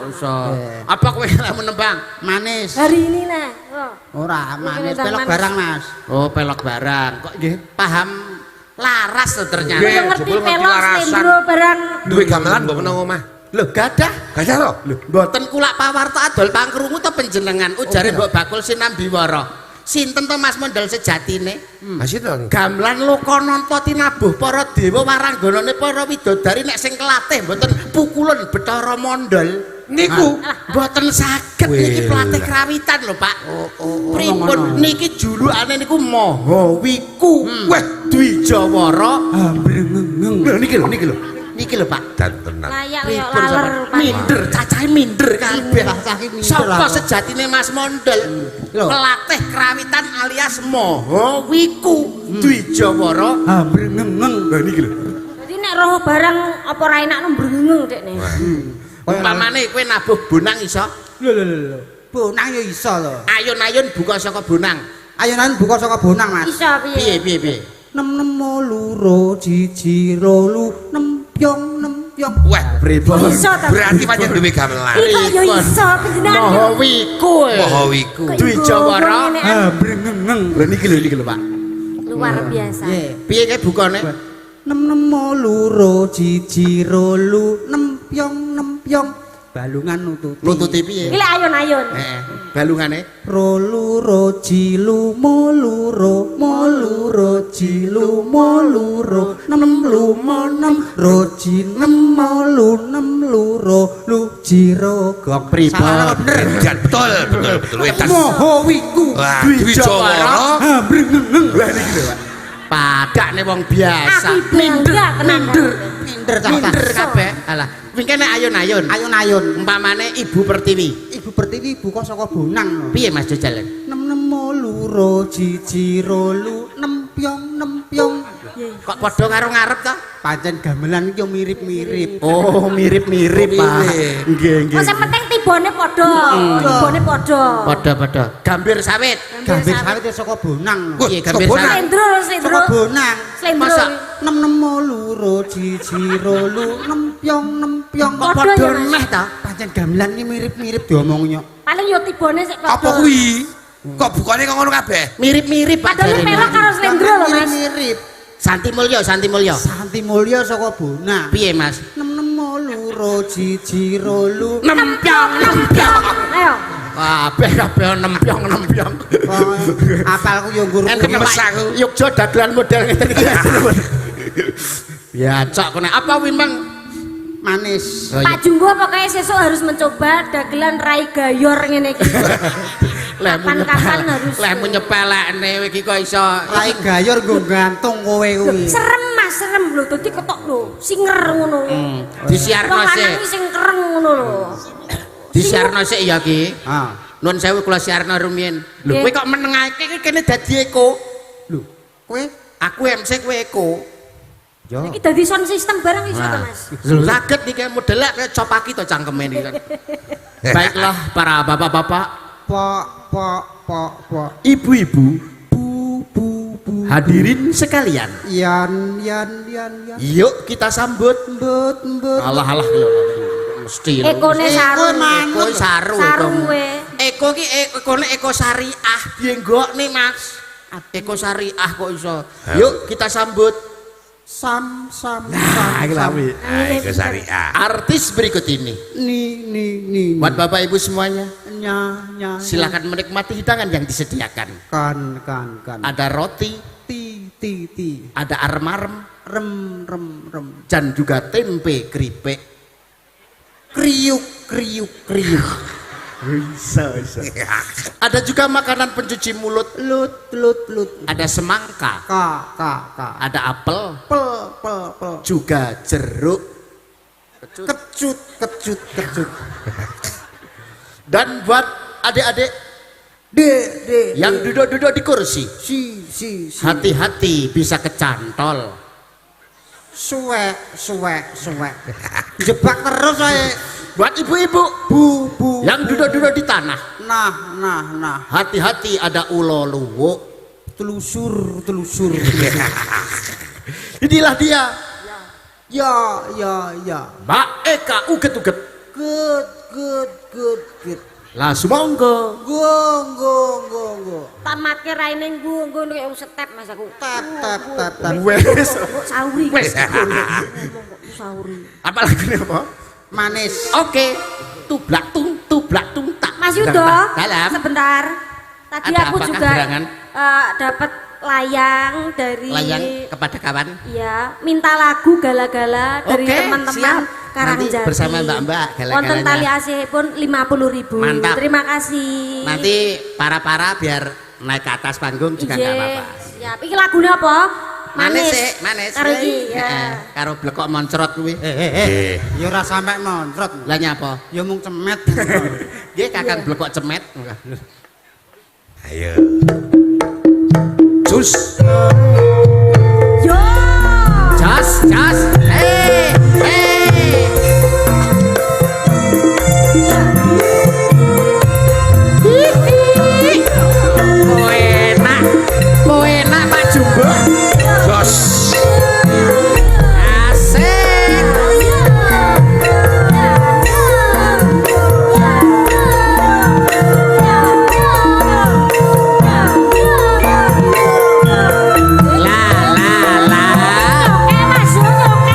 Iso. Apa kowe lamun nembang? Manis. Hari ini nah. Oh. Ora manis Mungkin pelok manis. barang Mas. Oh, pelok barang. Kok nggih paham laras to ternyata. Nggih. Yo ngerti jebul ngerti pelok larasan. stendro barang. Duwe gamelan mbok menang omah. Lho, gadah. Gajah to? Lho, mboten kulak pawarta adol pangkrungu to panjenengan. Ujare Mbok Bakul Sinambiwara. Sinten to Mas Mondol sejatine? Masih to. Gamelan lokananta tinabuh para dewa warangganane para widodari nek sing kelatih mboten pukulan Bathara Mondol. Niku Mboten saged niki pelatih krawitan lho, Pak. Pripun niki julukane niku Mahawiku. Weh, Dwijawara. Ambrengeng. Lho niki lho. Niki lho, Pak. dantenan. Layak yo Pripun laler. sampean? Minder, cacahe minder kabeh. Cacahe minder Sapa aku. sejatine Mas Mondol? Lho. Pelatih krawitan alias Mahawiku. Dwijawara. Ambrengeng. Lah niki lho. Dadi nek roh barang apa ra enak nembrengeng dekne. Umpamane kowe nabuh bonang iso? Lho. Bonang yo iso lho. Ayun-ayun buka saka bonang. Ayonan buka saka bonang Mas. Iso piye? Piye? 6 loro jiji rolu nempyong. Wah, Pripun? Iso ta? berarti pancen duwe gamelan. Iki yo iso panjenengan. Mahawiku. Mahawiku. Dwijawara. Ambrengeng. Lho niki lho, Pak. Luar biasa. Nggih. Piye kae bukane? 6 loro jiji rolu nempyong. balungan nututi. Nututi piye? Iki lek ayun-ayun. Heeh, balungane. Roluro jilu moluro moluro jilu moluro nem lumo nem roji nem molu nem luro lu jiro gok Pripun? Jan betul wetan. moho wiku Wah, Dwijawara. Padakne wong biasa. Aku bangga tenan. minder cah Minder kabeh. Alah, wingkene ayun-ayun. ayun-ayun Umpamane Ibu Pertiwi. Ibu Pertiwi ibu kok saka Bonang Piye Mas Jojal? nem nemo luro jiji rolu nem pyong Kok padha karo ngarep to? pancen gamelan iki yo mirip-mirip Oh, mirip-mirip, Pak. Nggih, nggih. Kok sing penting tibone padha. Tibone padha. Padha-padha. Gambir sawit. gambir sawit ya saka Bonang Piye gambir Bonang. sawit? Slendro, slendro. saka Bonang Slendro. Masa? nem nemo luro jiji rolu nem pyong Kok Padha padha ya, Mas? neh to? pancen gamelan iki mirip-mirip diomongnya Paling yo tibone sik padha. Apa kuwi? Kok bukane kok ngono kabeh? Mirip-mirip, Pak. Padahal jarene. melok karo slendro lho, Mas. mirip Santi Mulya, Santi Mulya. Santi Mulya saka Bonang Piye, Mas? nem nemo luro jiji rolu Nempyong. Ayo. Kabeh nempyong. apalku yo nggur Enten Gemes Pak aku. Yogya dagelan model ngeten iki. Ya, cok kene apa Wimbang? manis Oh, iya. Pak Jumbo pokoknya sesuk harus mencoba dagelan Rai Gayor ngene iki. Kapan-kapan harus. Lemu nyepelekne iki kok iso. rai gayor nggo gantung kowe kuwi Serem Mas, serem lho. Dadi ketok lho, singer ngono. Disiarno Wong sik. lanang iki sing kereng ngono lho. Disiarno sik ya ki. ah Nuwun sewu kula siarno rumiyin. Lho Nggih. kowe kok menengake iki kene dadi eko. lho kowe Aku MC kowe eko. yo Iki dadi sound system barang iso to, Mas. Lho saged iki modelnya kayak copaki to cangkeme iki kan. Baiklah para bapak-bapak, pak ibu-ibu, bu hadirin sekalian. yan Yuk kita sambut. mbet Alah ya mesti. lho. Ekone saru. Eko saru. Saru Eko. we. Eko ki ekone eko syariah dienggokne Mas. Eko syariah kok iso. Yuk kita sambut sam Nah, iki lha wi. Ayo syariah. Artis berikut ini. ni Buat Bapak Ibu semuanya, nya silakan menikmati hidangan yang disediakan. kan Ada roti, ti ada arem-arem, rem dan juga tempe keripik. kriuk Bisa. Ada juga makanan pencuci mulut, lut ada semangka, ka ada apel, pel juga jeruk. kecut Dan buat adik-adik de yang duduk-duduk di kursi, si hati-hati bisa kecantol. suwek jebak terus ae Buat ibu-ibu bu yang duduk-duduk di tanah, nah hati-hati ada ulo luwuk. telusur Inilah dia, ya Mbak Eka uget-uget. good Langsung monggo. go Tamatke raine nggo nek setep Mas aku. tap Wes. Sauri. Wes. Sauri. Apa lagunya apa? manis Oke. Tublak tung tak. Mas Yudo, Dalam. sebentar. Tadi Ada aku apakah juga gerangan? dapat layang dari Layang kepada kawan. Iya, minta lagu gala-gala dari Oke, teman-teman siap. Karangjati. Nanti bersama Mbak-mbak gala-galanya. Wonten tali asih pun 50.000. Mantap. Terima kasih. Nanti para biar naik ke atas panggung juga nggak apa-apa. Siap. Iki lagune apa? Manis sih, manis. Karo iki, ya. Heeh, karo blekok moncrot kuwi. ya ora sampe moncrot Lah nyapa? ya mung cemet Nggih kakang blekok cemet. Ayo. Cus. Yo. Jas. Enak Pak Jumbo. Jos. Asik. La. Mas Yudo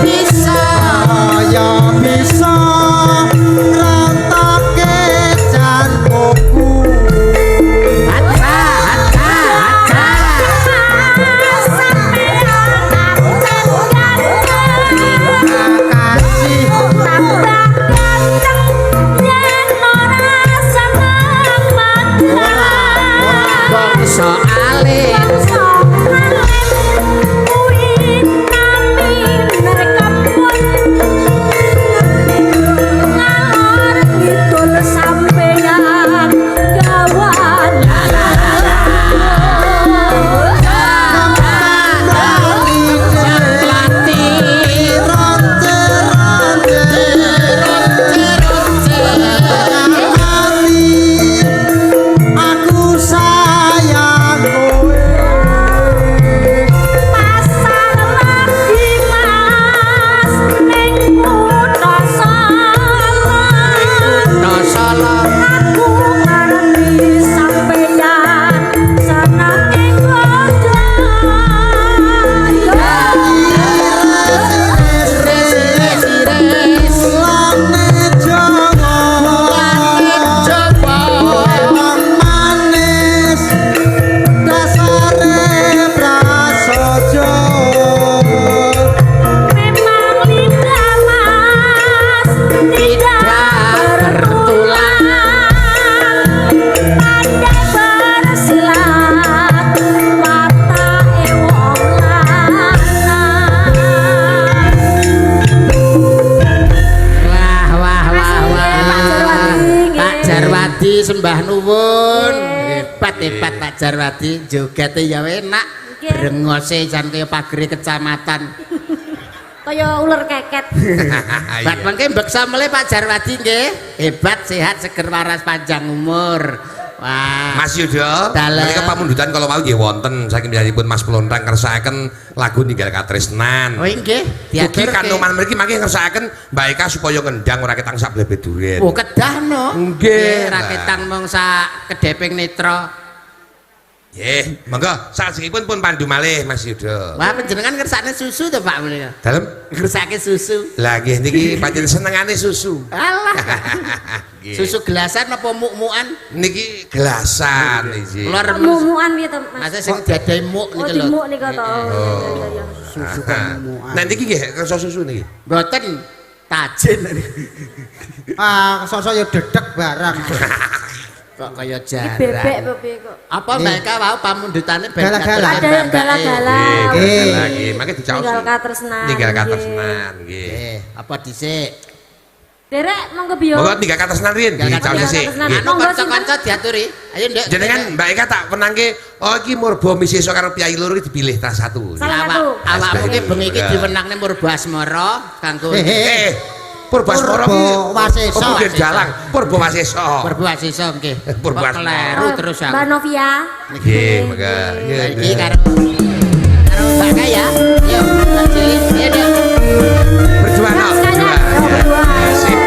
bisa saya bisa rantake jantukku haja kasih bangsa alim sampeyan gawan aku sayang kowe pasar lagi mas ning kutha Solo aku ngerti sampeyan senenge padha lane jawa emang manis dasare prasaja memang lidah mas tidak bertulang pandai bersilat watake wong lanang Pak Jarwadi sembah nuwun hebat Pak Jarwadi jogete ya enak Nggih. brengose jan kaya pagere kecamatan kaya ular keket Bat mengke beksa mele Pak Jarwadi nggih hebat sehat seger waras panjang umur wah Mas Yuda, Dalam. menika pamundutan kalau mau nggih wonten saking piyambakipun Mas Pelontang ngersakaken lagu Ninggal Katresnan. oh nggih Ugi diaturke kanoman mriki mangke ngersakaken Mbak Eka supaya ngendang ora ketang sak blebet duren. oh kedah no Nggih, ra lah. ketang mung sak kedeping netra Nggih, monggo salajengipun pun pandu malih Mas Yuda. wah panjenengan ngersakne susu to Pak menika Dalem ngersake susu lah nggih niki pancen senengane susu. alah Nggih. susu gelasan apa muk-mukan Niki gelasan iki. kula remes mumuan gitu mas masa sing diadahi muk oh niku lho dimuk nih kata susu Nah, kamuan nah niki nggih kersa susu niki. mboten tajin sosok ya dedek barang kok kaya bebek jarang bebek kok apa Mbak Eka wau pamundutane ben Gala-gala. kados ada yang mbak-mbake. gala-gala Nggih, lagi mangke dicaos. tinggal katresnan Ninggal Katresnan nggih. Apa dhisik derek monggo biyo Monggo ninggal Katresnan riyen Ninggal dicaos sik. Katresnan. Nggih. anu Monggo, kanca-kanca diaturi ayo nduk Jenengan Mbak Eka tak penangke oh iki Murba Misesa karo Piyai loro iki dipilih tas satu. Salah. awakmu ki bengi iki Enggak. diwenangne Murba Asmara kanggo Purbasmara Purba Wasesa. Oh, Bugen Jalang, Purba Wasesa. Murba Asisa nggih Purba Kok kleru terus aku Mbak Novia Nggih, monggo. Lah, iki karo Mbak Eka ya yo Mbak Cili ya Dek. Berjuang, Mas, berjuang. kalian. Ya, Berjuang. ya, sip.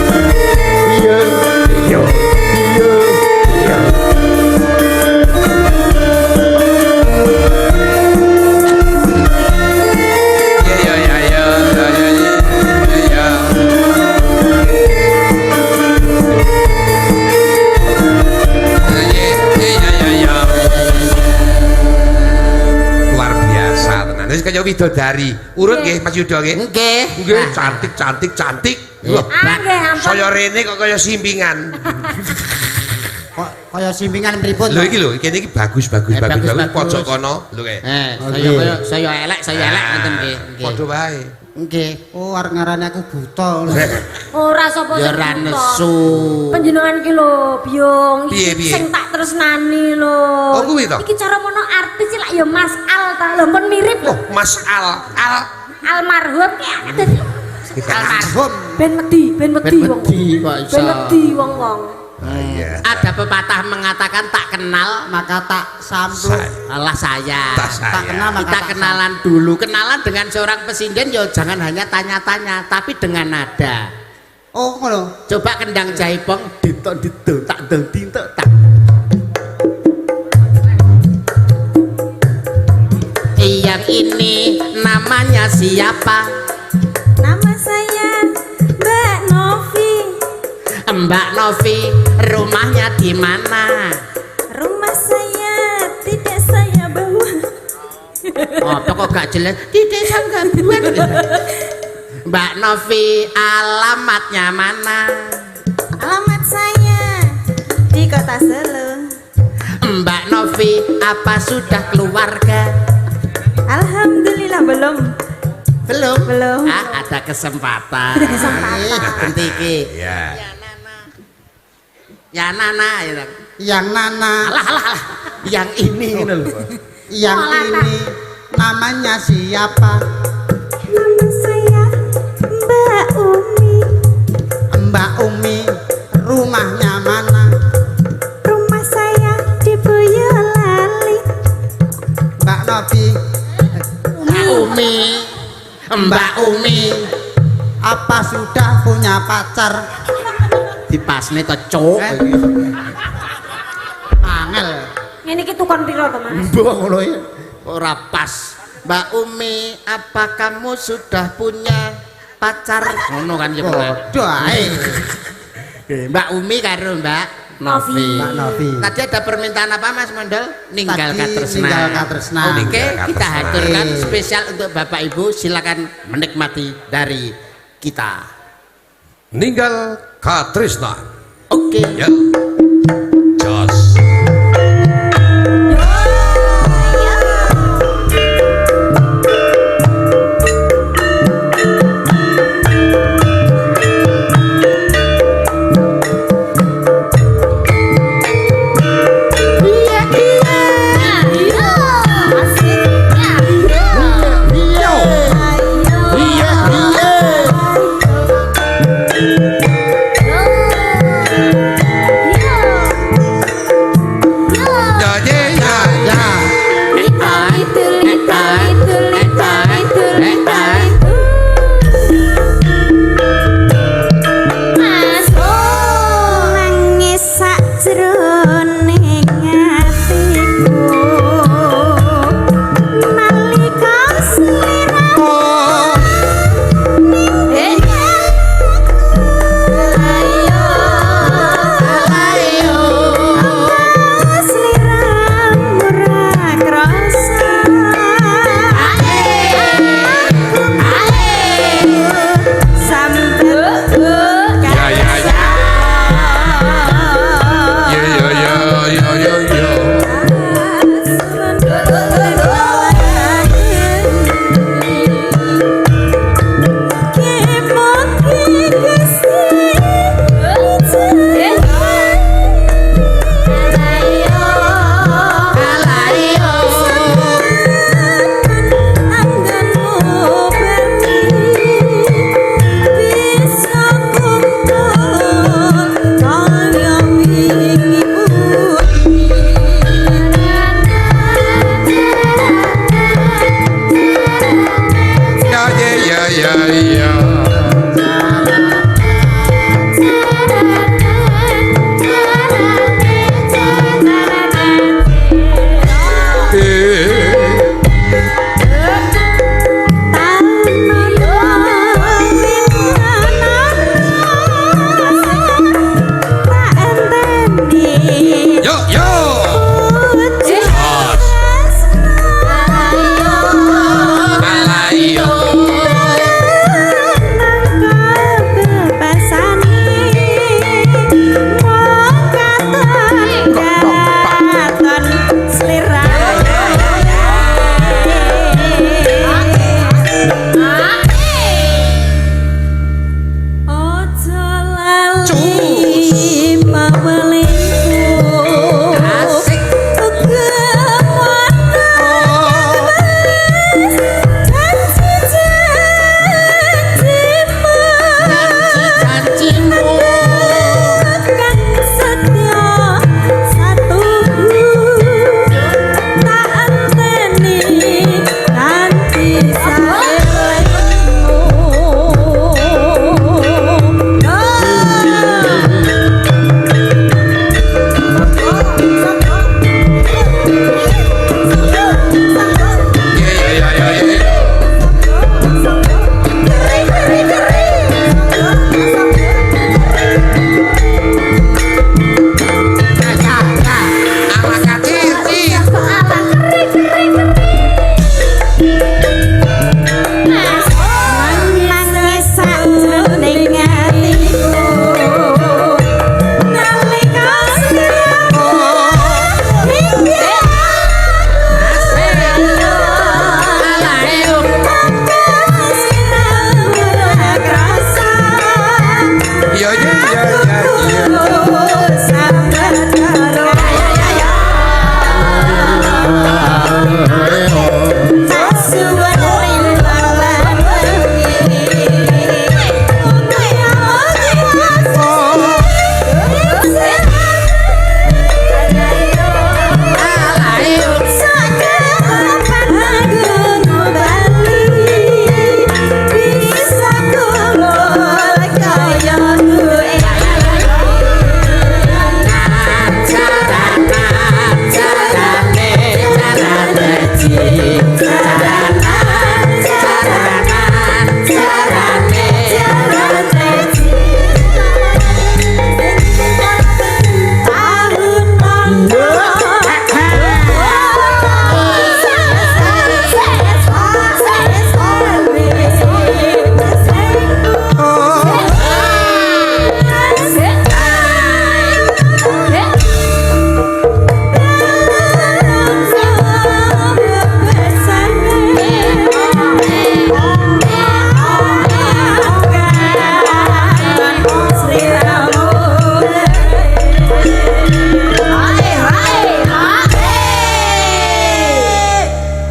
Iya, iya, iya, iya. Iya, iya, iya, iya, iya, iya, iya. Iya, iya, iya, iya. Luar biasa tenan. Wis kaya widodari. Urut nggih Mas Yuda nggih. nggih Nggih, cantik, cantik, cantik. Wah, nggih ampun saya rene kok kaya simpingan. Kok kaya simpingan pripun? Lho iki lho, iki bagus, bagus, Eh, bagus, bagus, bagus. bagus. Pojok kono, lho kae. saya elek ngoten nggih Padha wae. nggih Oh, arep ngarani aku buta. ora sapa ya sing ra buta. nesu Panjenengan ki lho, Byung, Piye, iki piye? sing tak tresnani lho. Oh, kuwi to? Iki cara mono artis lak ya Mas Al ta. Lho pun mirip lho. Oh, Mas Al, Almarhum ki dadi Almarhum. ben wedi ben wong. wedi kok iso Ben wedi wong-wong. Iya. ada pepatah mengatakan tak kenal Maka tak sambut. Allah saya Tak saya. Tak kenal maka kita tak kenalan dulu kenalan dengan seorang pesinden ya jangan hanya tanya-tanya tapi dengan nada sambut. Oh, ngono. coba kendang jaipong ditok ditok tak dong ditok tak ini namanya siapa? Nama saya Mbak Novi. Mbak Novi, rumahnya di mana? Rumah saya di desa Yabawa. Oh, kok gak jelas? Di desa Gabuan. Mbak Novi, alamatnya mana? Alamat saya di Kota Solo. Mbak Novi, apa sudah keluarga? Alhamdulillah belum. Belum? Belum. Ah, ada kesempatan. Ada kesempatan. Nanti iki. Ya. Ya Nana, ya. Yang Nana, Alah. Yang ini gitu loh. yang Oh, Lata. ini namanya siapa? Nama saya Mbak Umi. Mbak Umi, rumahnya mana? Rumah saya di Boyolali. Mbak Novi, Mbak Umi, apa sudah punya pacar? dipasne to cuk. Angel. Ini kita tukang piro to, Mas? Mbok ngono ya. Ora pas. Mbak Umi, apa kamu sudah punya pacar? Ngono kan ya, Bro. Bodoh ae. Mbak Umi karo Mbak Novi. Mbak Novi. Tadi ada permintaan apa Mas Mondol? Ninggal Tadi Katresna. ninggal Katresna. Oke, Ninggal kita Katresna. haturkan spesial untuk Bapak Ibu. Silakan menikmati dari kita. Ninggal Katresna. Oke. Ya. Jos.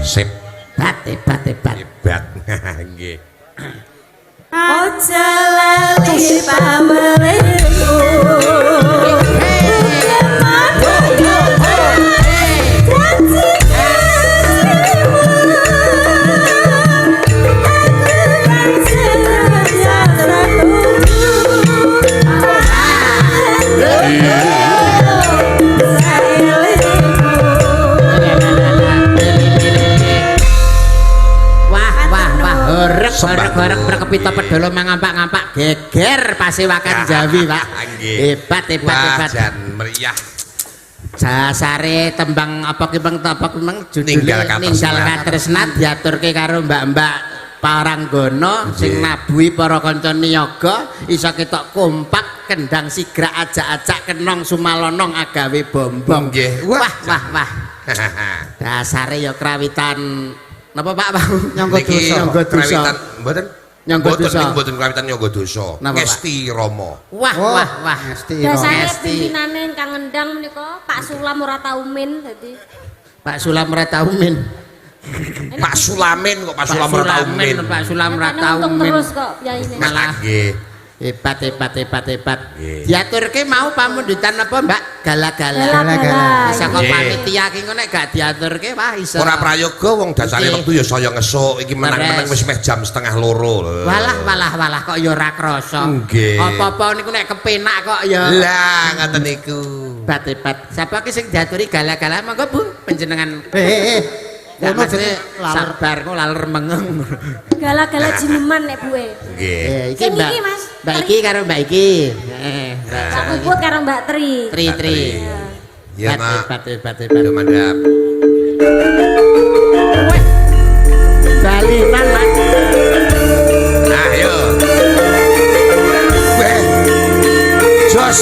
Sip. Hebat. Hebat. Nggih. Aja lali pameliku. Horek berkepita pedolo mangampak-ngampak geger pasewakan Jawi, Pak. Hebat. Jan meriah. Jasare tembang apa ki Bang judule Ninggal katresnat diaturke karo mbak-mbak Paranggono sing nabuhi para kanca niyaga iso ketok kompak kendang sigrak ajak-ajak kenong sumalonong agawe bombong. Nggih. Wah. Dasare ya krawitan napa Pak Bang? Nyangga dosa. Krawitan mboten. Nyangga dosa. Mboten krawitan nyangga dosa. Ngesti Rama. Wah. Dasare Ngesti. pimpinane kang ngendang menika Pak Sulam ora tau min dadi. Pak Sulam ora tau min. Pak Sulamin kok Pak Sulam ora tau min. Pak Sulam ora tau Untuk min. terus kok yaine. Malah Nggih. hebat. Nggih. Diaturke mau pamundutan apa Mbak? Gala-gala. Gala-gala. Bisa kok Nggih. panitia ki ngono nek gak diaturke wah iso. Ora prayoga wong dasare Nggih. wektu ya saya ngesuk iki menang-menang wis meh jam 1:30 lho. Walah kok ya ora krasa. Nggih. Apa-apa niku nek kepenak kok ya. Lah ngoten niku. Hebat. Sapa ki sing diaturi gala-gala monggo Bu panjenengan. Ono Maksudnya sabar kok laler mengeng. Gala-gala jineman nek buwe. Nggih. Iki Sing Mbak. iki, Mas. Mbak iki karo Mbak iki. Pak Puput karo Mbak Tri. Tri. Ya Mak. Hebat. Udah mandap. Balinan Mas. Ayo. Weh. Jos.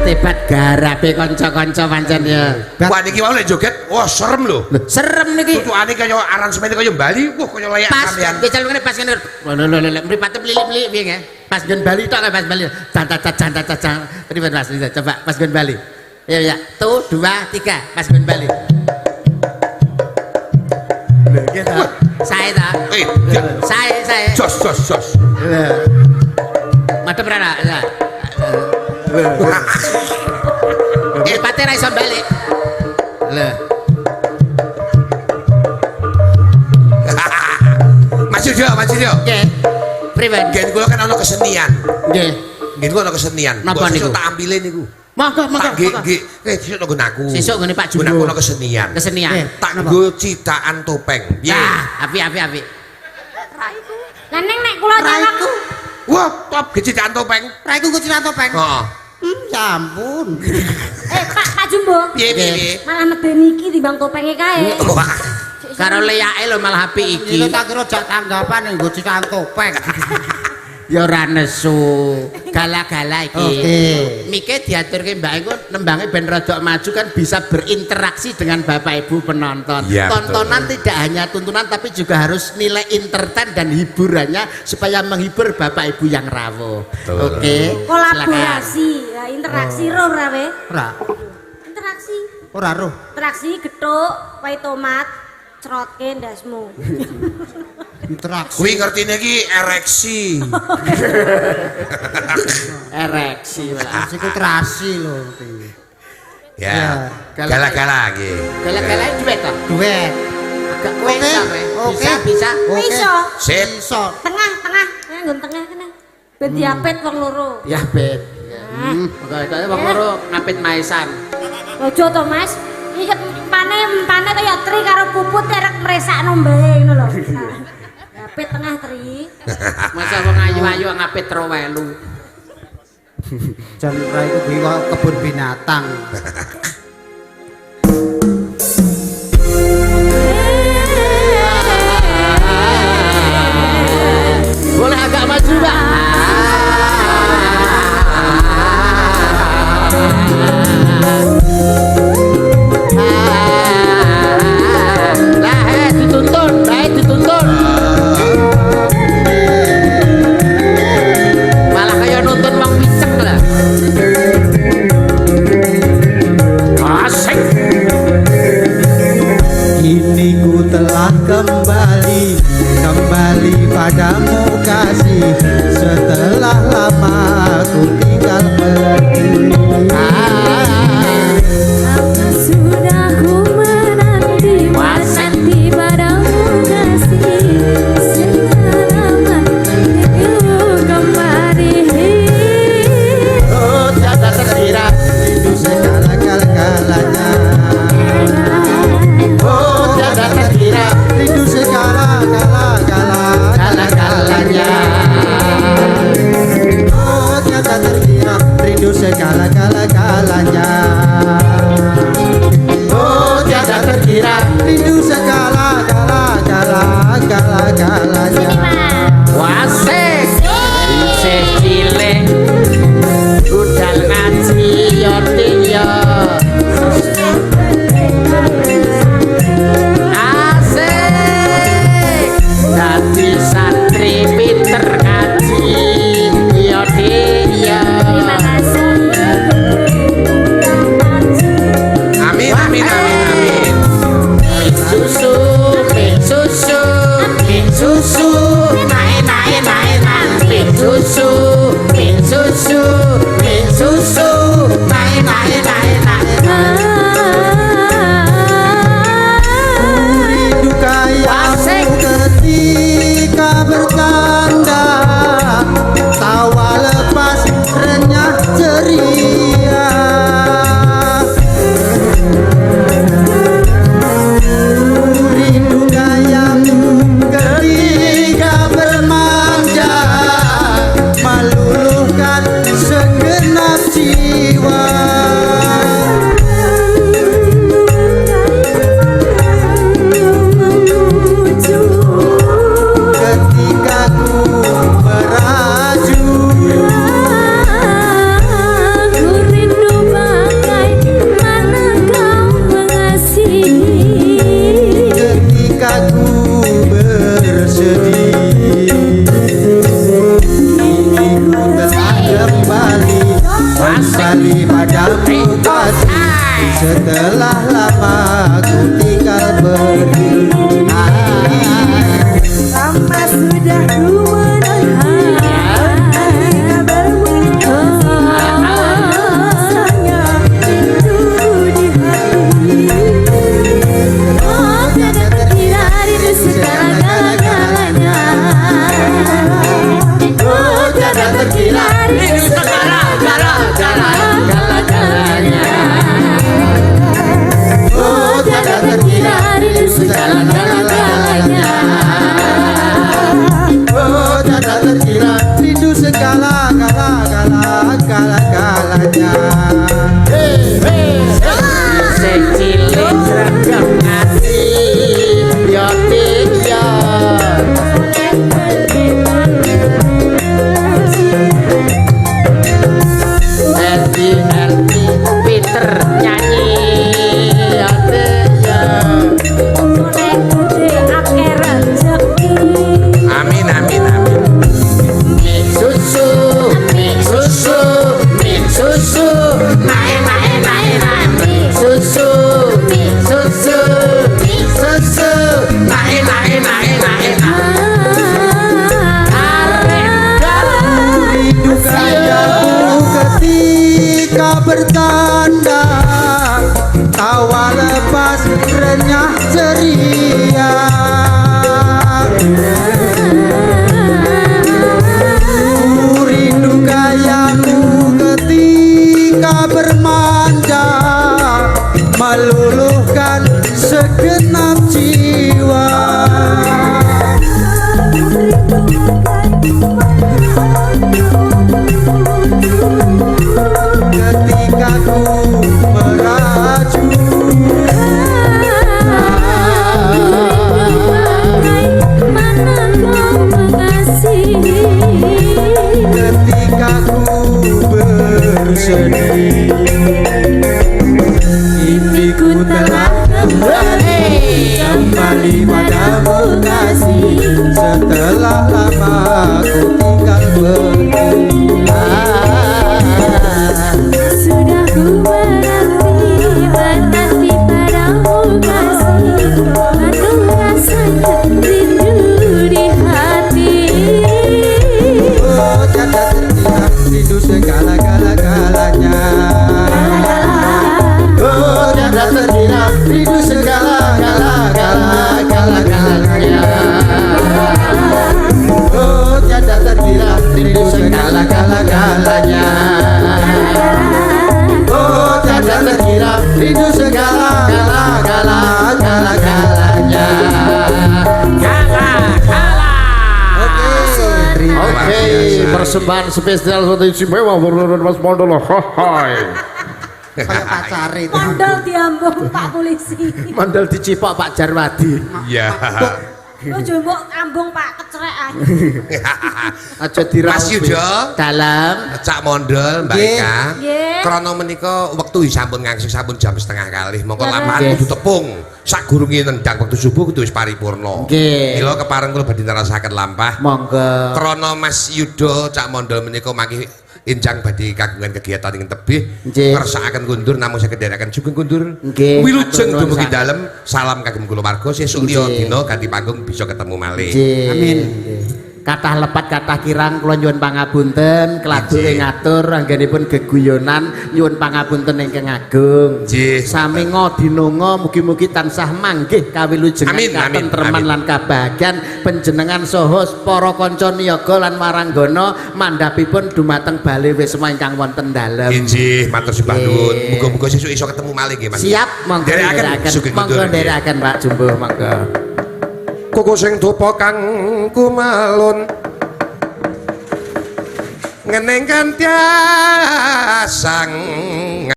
Hebat garape kanca-kanca pancen ya. Wah niki mau lek joget, wah serem lho. Serem niki. Tutuane kaya aransemen kaya Bali, wah kaya layak Pas sampean. kecal ngene pas ngene. Lho mripate mlilik-mlilik piye nggih? Pas nggon Bali tok pas Bali. Canta. Pripun Mas? Coba pas nggon Bali. Ya. 1 2 3 pas nggon Bali. Lho iki ta. Sae ta. Sae. Jos. Madhep ra. Ya. Mripate ra iso balik. Lho. Mas Yudo. Nggih. Pripun? Gen kula kan ana kesenian. Nggih. Gen kula ana kesenian. Napa Kok niku? sesuk tak ambile niku. Monggo. Nggih. Sesuk nggon aku. Sesuk nggone Pak Jumbo. Nggon aku ana kesenian. Kesenian. Tak nggo citakan topeng. Piye? Ya, api. Raiku. Lah ning nek kula nyawang Wah, top ge citakan topeng. Raiku kucing topeng. Heeh. Ya ampun. Pak Jumbo. Piye? Malah medeni iki timbang topenge kae. Wah. Karo leyake lho malah api iki. Iki tak kira jak tanggapan nggo cikan topeng. Ya ora nesu. Gala-gala iki. Oke. Mike diaturke Mbak iku nembange ben rada maju kan bisa berinteraksi dengan Bapak Ibu penonton. Ya, Tontonan betul. tidak hanya tuntunan tapi juga harus nilai entertain dan hiburannya supaya menghibur Bapak Ibu yang rawuh. Betul. Oke. Kolaborasi, ya interaksi ro ora we. Ora. Interaksi. Ora roh. Interaksi gethuk, wae tomat, crotke ndasmu. interaksi. Kuwi ngertine iki ereksi. Ereksi malah. Psikoterasi lho. Ya, gala-gala nggih. Gala-gala duit toh. Duet. Agak kowe Oke, sampe. oke. Bisa. Oke. Iso. Sip. Iso. Tengah, nggon tengah kene. Ben diapit wong loro. Ya bet. Pokoke wong loro ngapit maesan. Ojo to, Mas. Iki empane kaya tri karo puput arek mresakno mbae ngono lho. Diapit tengah tri. Masa wong ayu-ayu ngapit trowelu. Jan ra iku kuwi kebun binatang. Boleh agak maju, Mbak. Dituntun. Malah kayak nonton Bang Picek lah. Asik. Kini ku telah kembali padamu kasih, setelah lama ku tinggal pergi. Sudah ku menanti padamu kasih, selama itu kembali. Oh, tiada terkira. Itu segala-galanya. Oh, tiada terkira. Itu segala-galanya. Oh, tiada terkira. Rindu segala-galanya. Oh, tiada terkira. Rindu segala-galanya. Wasik. Isih cilik. Budal ngaji yo tiyo. Asik. Dadi santri pinter ngaji yo tiyo. Amin. Susu, naik, min susu, naik. Rindu kayamu ketika bercanda, tawa lepas renyah ceria. Rindu kayamu ketika bermanja, bercanda, tawa lepas renyah ceria. Ku rindu gayamu ketika bermanja, meluluhkan segenap jiwa. Ketika ku meraju, ketika ku bersedih, impiku telah kembali padamu kasih. Setelah lama ku tinggal pergi, sudah ku menanti padamu kasih, aduh rasanya rindu di hati. oh tiada terkira rindu segala-galanya. Oh tiada terkira rindu segala-galanya. Oh tiada terkira rindu segala-galanya. Oh tiada terkira rindu segala-galanya. Terima Oke, kasih. persembahan spesial untuk istimewa menurut Mas Mondolo. Hai. Kayak pacare itu. Mondol diambung Pak Polisi. Mondol dicipok Pak Jarwadi. Ya. Lo jombok ambung Pak kecrek ae. Aja diraup. Mas Yudo. Dalam. Cak Mondol, Mbak Nggih. Eka. Nggih. Krana menika wektu sampun ngangsih sampun jam setengah kalih. Monggo Ya, lampahan nggih. kudu tepung. Sak gurunge nendang wektu subuh kudu wis paripurna. Nggih. Mila kepareng kula badhe nerasaken lampah. Monggo. Krana Mas Yudo Cak Mondol menika mangke enjang badhe kagungan kegiatan ing tebih. Nggih. Ngersakaken kundur namung saged derekaken sugeng kundur. Nggih. Wilujeng Matur nuwun dumugi sanget. dalem. Salam kagem kula warga sesuk liya Nggih. dina ganti panggung bisa ketemu malih. Nggih. Amin. Kathah lepat kathah kirang kula nyuwun pangapunten keladu Nggih. ngatur anggenipun geguyonan nyuwun pangapunten ingkang agung. Nggih. Sami ngodinonga mugi-mugi tansah manggih kawilujengan Amin, amin, katentreman amin. lan kabagyan panjenengan saha para kanca niyaga lan waranggana mandhapipun dumateng bale wisma ingkang wonten dalem. Injih, matur sembah Nggih. nuwun. Muga-muga sesuk iso ketemu malih nggih, Mas. Siap monggo Nderekaken sugeng monggo kundur. nggih. nderekaken Pak Jumbo monggo. Koko sing dupa kang kumalun ngeneng kantian